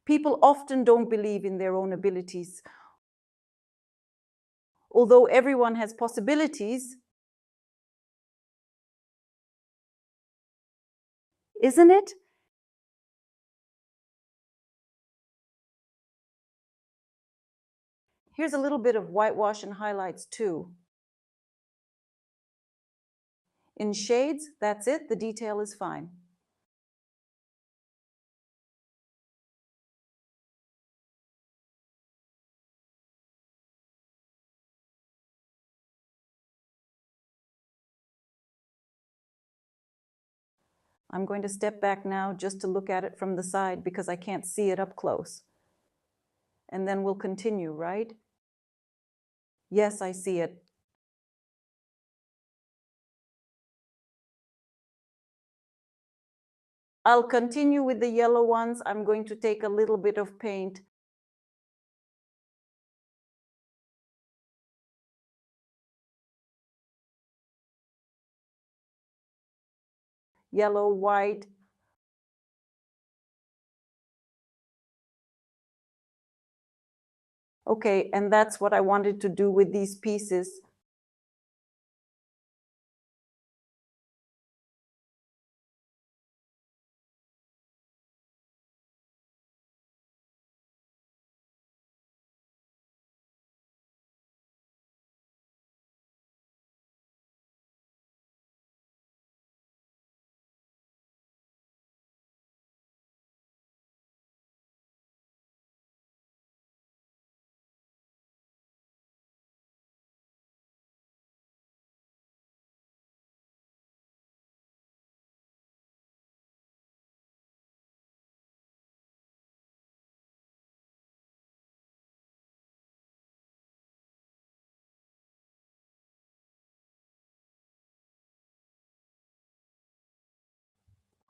People often don't believe in their own abilities. Although everyone has possibilities, isn't it? Here's a little bit of whitewash and highlights too. In shades, that's it, the detail is fine. I'm going to step back now just to look at it from the side because I can't see it up close. And then we'll continue, right? Yes, I see it. I'll continue with the yellow ones. I'm going to take a little bit of paint. Yellow, white. Okay, and that's what I wanted to do with these pieces.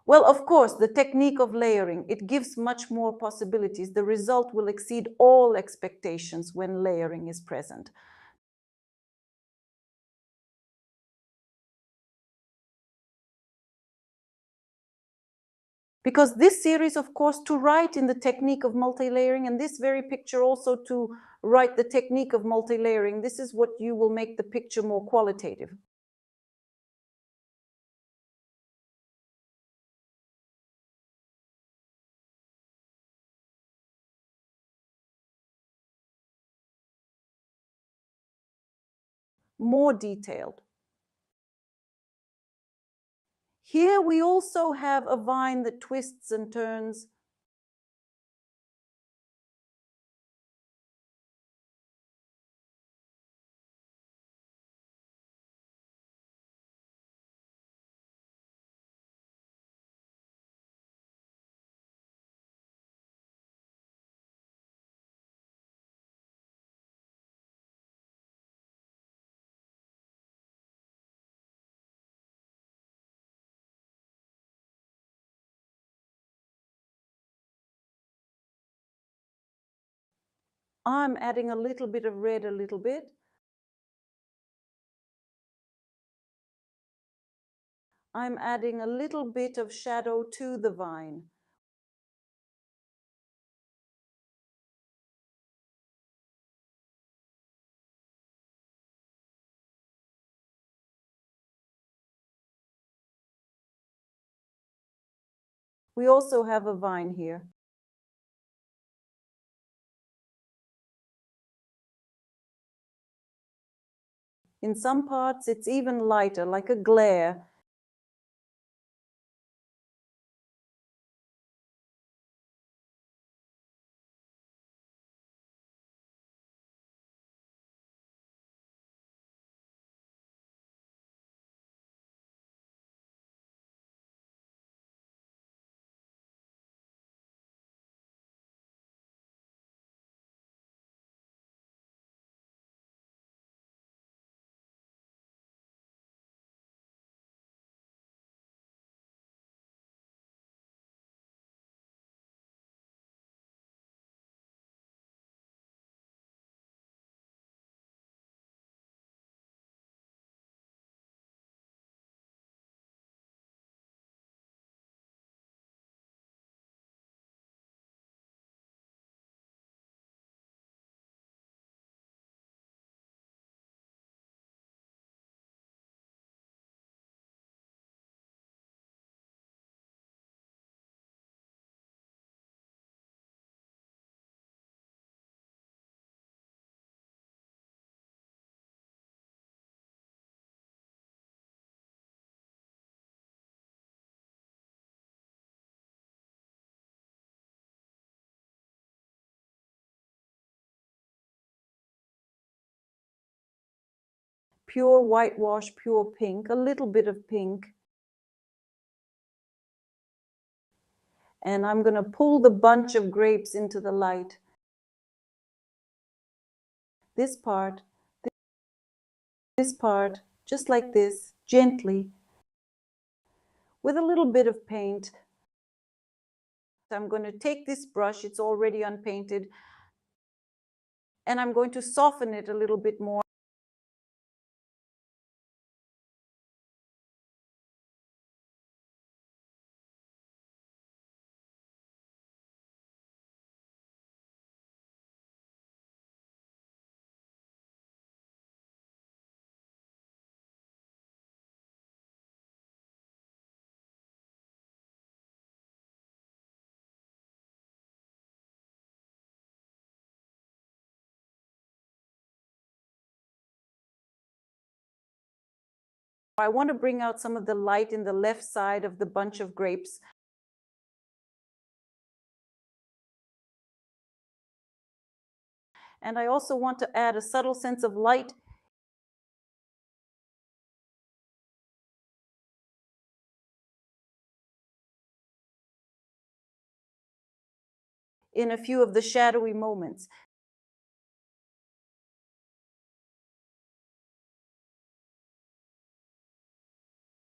Well, of course, the technique of layering, it gives much more possibilities. The result will exceed all expectations when layering is present. Because this series, of course, to write in the technique of multi-layering, and this very picture also to write the technique of multi-layering, this is what you will make the picture more qualitative. More detailed. Here we also have a vine that twists and turns. I'm adding a little bit of red, a little bit. I'm adding a little bit of shadow to the vine. We also have a vine here. In some parts, it's even lighter, like a glare. Pure whitewash, pure pink, a little bit of pink. And I'm going to pull the bunch of grapes into the light. This part, just like this, gently, with a little bit of paint. I'm going to take this brush, it's already unpainted, and I'm going to soften it a little bit more. I want to bring out some of the light in the left side of the bunch of grapes. And I also want to add a subtle sense of light in a few of the shadowy moments.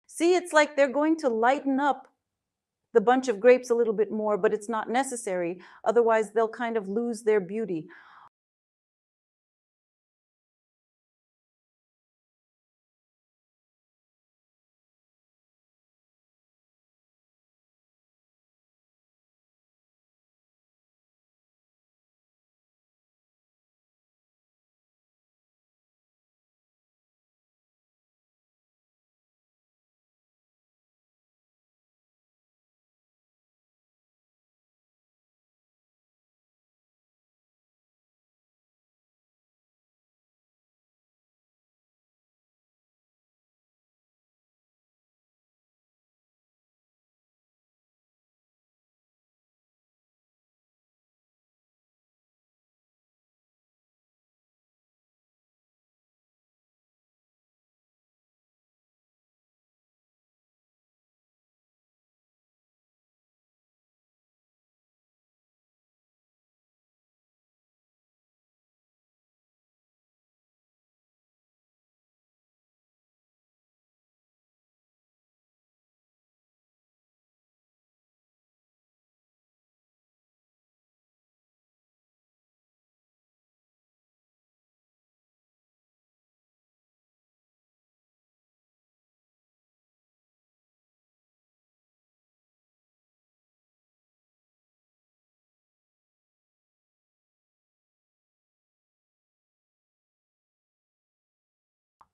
See, it's like they're going to lighten up. the bunch of grapes a little bit more, but it's not necessary. Otherwise, they'll kind of lose their beauty.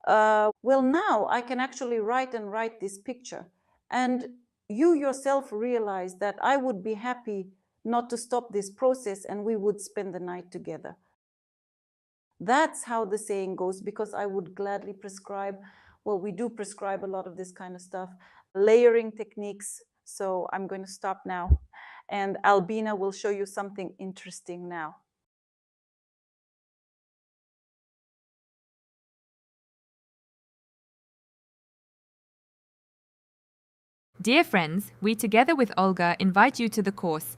Well, now I can actually write this picture. And you yourself realize that I would be happy not to stop this process and we would spend the night together. That's how the saying goes, because I would gladly prescribe, well, we do prescribe a lot of this kind of stuff, layering techniques. So I'm going to stop now. And Albina will show you something interesting now. Dear friends, we together with Olga invite you to the course,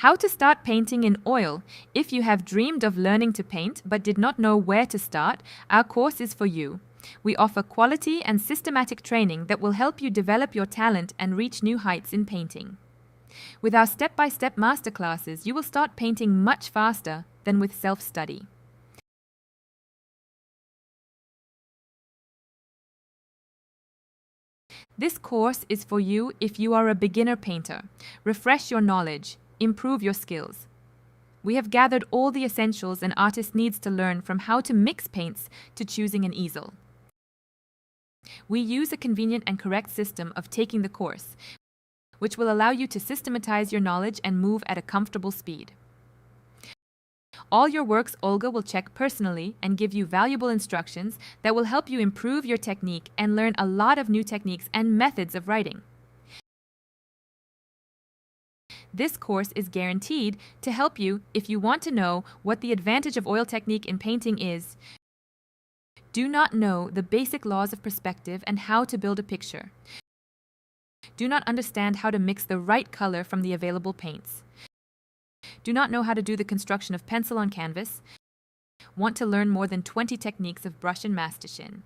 How to Start Painting in Oil. If you have dreamed of learning to paint but did not know where to start, our course is for you. We offer quality and systematic training that will help you develop your talent and reach new heights in painting. With our step-by-step masterclasses, you will start painting much faster than with self-study. This course is for you if you are a beginner painter. Refresh your knowledge, improve your skills. We have gathered all the essentials an artist needs to learn, from how to mix paints to choosing an easel. We use a convenient and correct system of taking the course, which will allow you to systematize your knowledge and move at a comfortable speed. All your works Olga will check personally and give you valuable instructions that will help you improve your technique and learn a lot of new techniques and methods of writing. This course is guaranteed to help you if you want to know what the advantage of oil technique in painting is, do not know the basic laws of perspective and how to build a picture, do not understand how to mix the right color from the available paints, do not know how to do the construction of pencil on canvas, want to learn more than 20 techniques of brush and mastichin.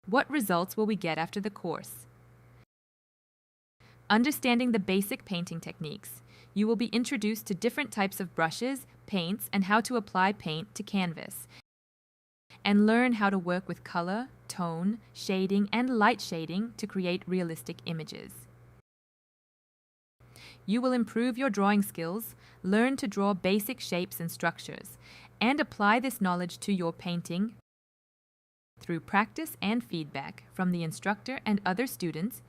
What results will we get after the course? Understanding the basic painting techniques, you will be introduced to different types of brushes, paints, and how to apply paint to canvas, and learn how to work with color, tone, shading, and light shading to create realistic images. You will improve your drawing skills, learn to draw basic shapes and structures, and apply this knowledge to your painting through practice and feedback from the instructor and other students.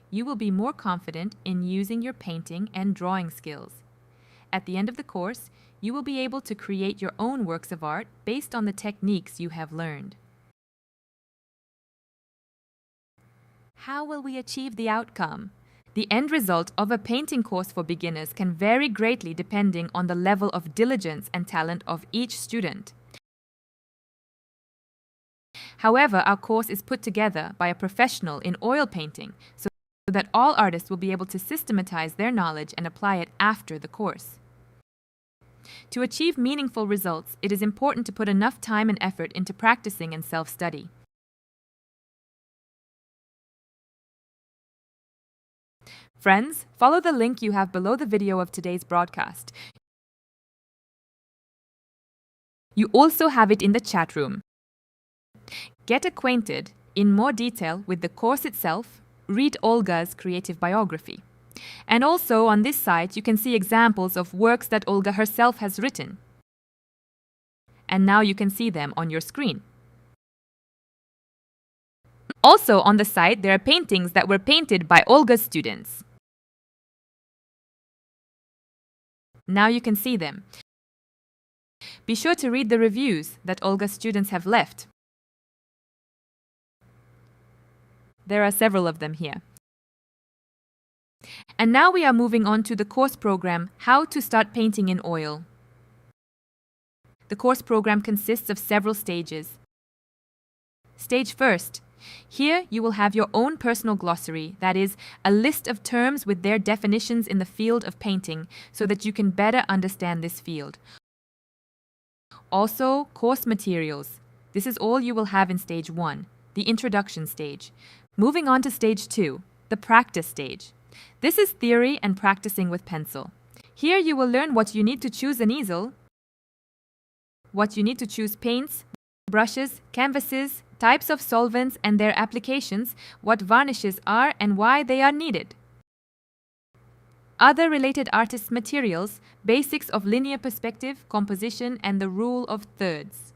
You will be more confident in using your painting and drawing skills. At the end of the course, you will be able to create your own works of art based on the techniques you have learned. How will we achieve the outcome? The end result of a painting course for beginners can vary greatly depending on the level of diligence and talent of each student. However, our course is put together by a professional in oil painting, so that all artists will be able to systematize their knowledge and apply it after the course. To achieve meaningful results, it is important to put enough time and effort into practicing and self-study. Friends, follow the link you have below the video of today's broadcast. You also have it in the chat room. Get acquainted in more detail with the course itself, read Olga's creative biography. And also on this site you can see examples of works that Olga herself has written. And now you can see them on your screen. Also on the site there are paintings that were painted by Olga's students. Now you can see them. Be sure to read the reviews that Olga's students have left. There are several of them here. And now we are moving on to the course program, How to Start Painting in Oil. The course program consists of several stages. Stage first. Here you will have your own personal glossary, that is, a list of terms with their definitions in the field of painting, so that you can better understand this field. Also, course materials. This is all you will have in stage 1, the introduction stage. Moving on to stage 2, the practice stage. This is theory and practicing with pencil. Here you will learn what you need to choose an easel, what you need to choose paints, brushes, canvases, types of solvents and their applications, what varnishes are and why they are needed. Other related artists' materials, basics of linear perspective, composition, and the rule of thirds.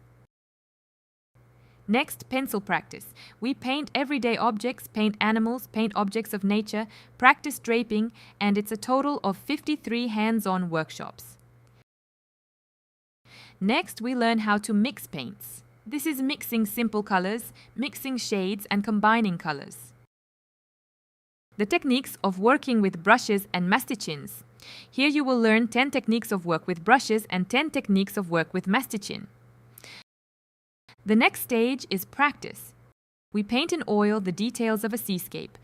Next, pencil practice. We paint everyday objects, paint animals, paint objects of nature, practice draping, and it's a total of 53 hands-on workshops. Next, we learn how to mix paints. This is mixing simple colors, mixing shades, and combining colors. The techniques of working with brushes and masticins. Here you will learn 10 techniques of work with brushes and 10 techniques of work with masticin. The next stage is practice. We paint in oil the details of a seascape,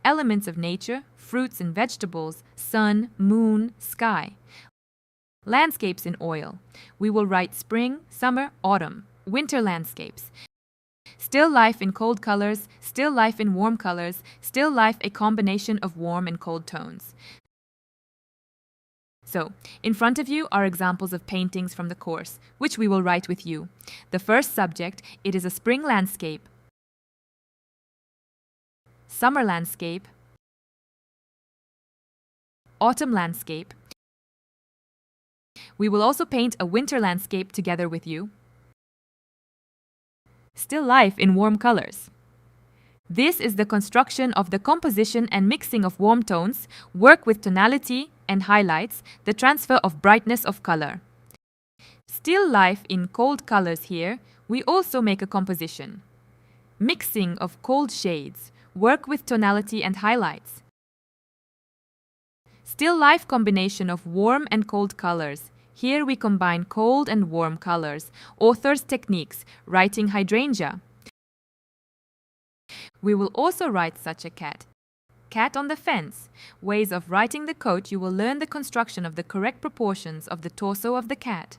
elements of nature, fruits and vegetables, sun, moon, sky. Landscapes in oil. We will write spring, summer, autumn, winter landscapes. Still life in cold colors, still life in warm colors, still life a combination of warm and cold tones. So, in front of you are examples of paintings from the course, which we will write with you. The first subject, it is a spring landscape, summer landscape, autumn landscape. We will also paint a winter landscape together with you. Still life in warm colors. This is the construction of the composition and mixing of warm tones, work with tonality and highlights, the transfer of brightness of color. Still life in cold colors here, we also make a composition. Mixing of cold shades, work with tonality and highlights. Still life combination of warm and cold colors. Here we combine cold and warm colors. Author's techniques, writing hydrangea. We will also write such a cat. Cat on the fence. Ways of writing the coat, you will learn the construction of the correct proportions of the torso of the cat.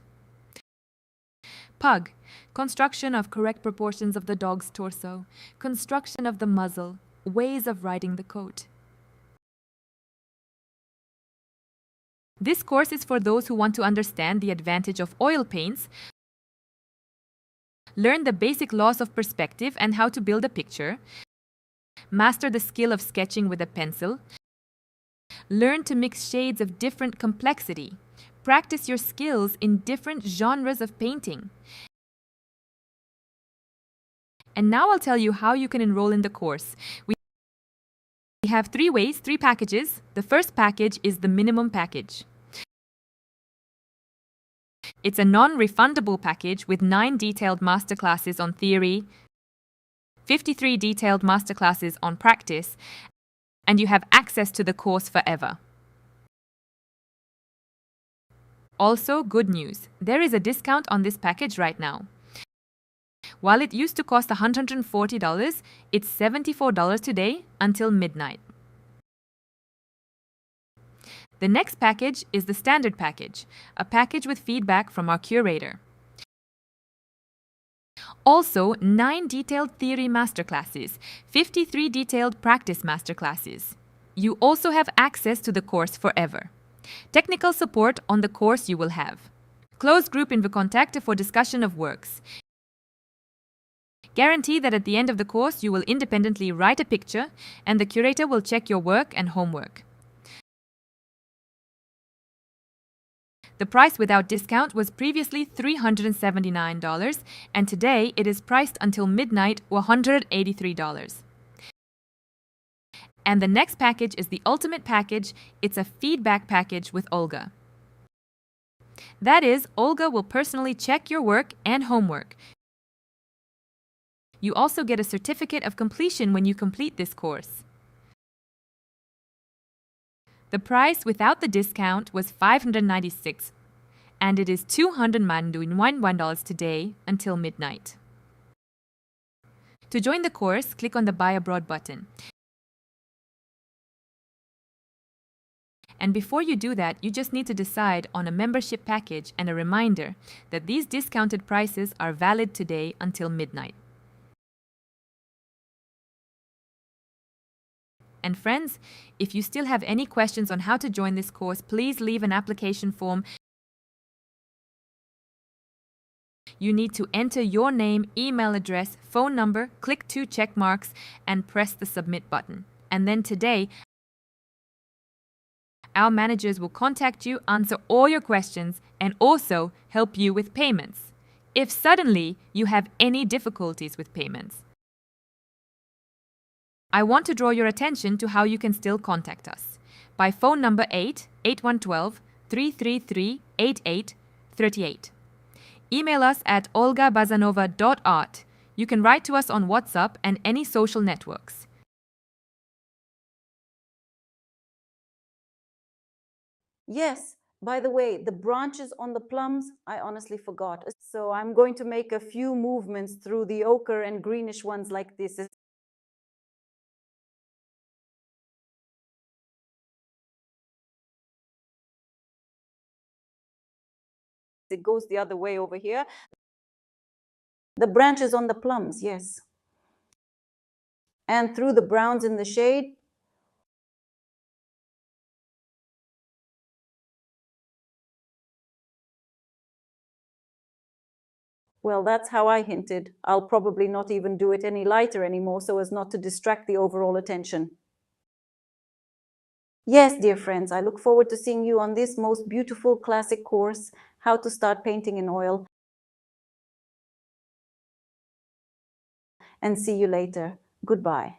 Pug. Construction of correct proportions of the dog's torso. Construction of the muzzle. Ways of writing the coat. This course is for those who want to understand the advantage of oil paints, learn the basic laws of perspective and how to build a picture, master the skill of sketching with a pencil, learn to mix shades of different complexity, practice your skills in different genres of painting. And now I'll tell you how you can enroll in the course. We have 3 ways, 3 packages. The first package is the minimum package. It's a non-refundable package with 9 detailed masterclasses on theory, 53 detailed masterclasses on practice, and you have access to the course forever. Also, good news, there is a discount on this package right now. While it used to cost $140, it's $74 today until midnight. The next package is the standard package, a package with feedback from our curator. Also, 9 detailed theory masterclasses, 53 detailed practice masterclasses. You also have access to the course forever. Technical support on the course you will have. Closed group infocontakte for discussion of works. Guarantee that at the end of the course you will independently write a picture and the curator will check your work and homework. The price without discount was previously $379 and today it is priced until midnight $183. And the next package is the ultimate package. It's a feedback package with Olga. That is, Olga will personally check your work and homework. You also get a certificate of completion when you complete this course. The price without the discount was $596, and it is $291 today until midnight. To join the course, click on the Buy Abroad button. And before you do that, you just need to decide on a membership package and a reminder that these discounted prices are valid today until midnight. And friends, if you still have any questions on how to join this course, please leave an application form. You need to enter your name, email address, phone number, click 2 check marks, and press the submit button. And then today, our managers will contact you, answer all your questions, and also help you with payments, if suddenly you have any difficulties with payments. I want to draw your attention to how you can still contact us. By phone number 8112 333 8838. Email us at olgabazanova.art. You can write to us on WhatsApp and any social networks. Yes, by the way, the branches on the plums, I honestly forgot. So I'm going to make a few movements through the ochre and greenish ones like this. It goes the other way over here. The branches on the plums, yes. And through the browns in the shade. Well, that's how I hinted. I'll probably not even do it any lighter anymore so as not to distract the overall attention. Yes, dear friends, I look forward to seeing you on this most beautiful classic course, How to Start Painting in Oil. And see you later. Goodbye.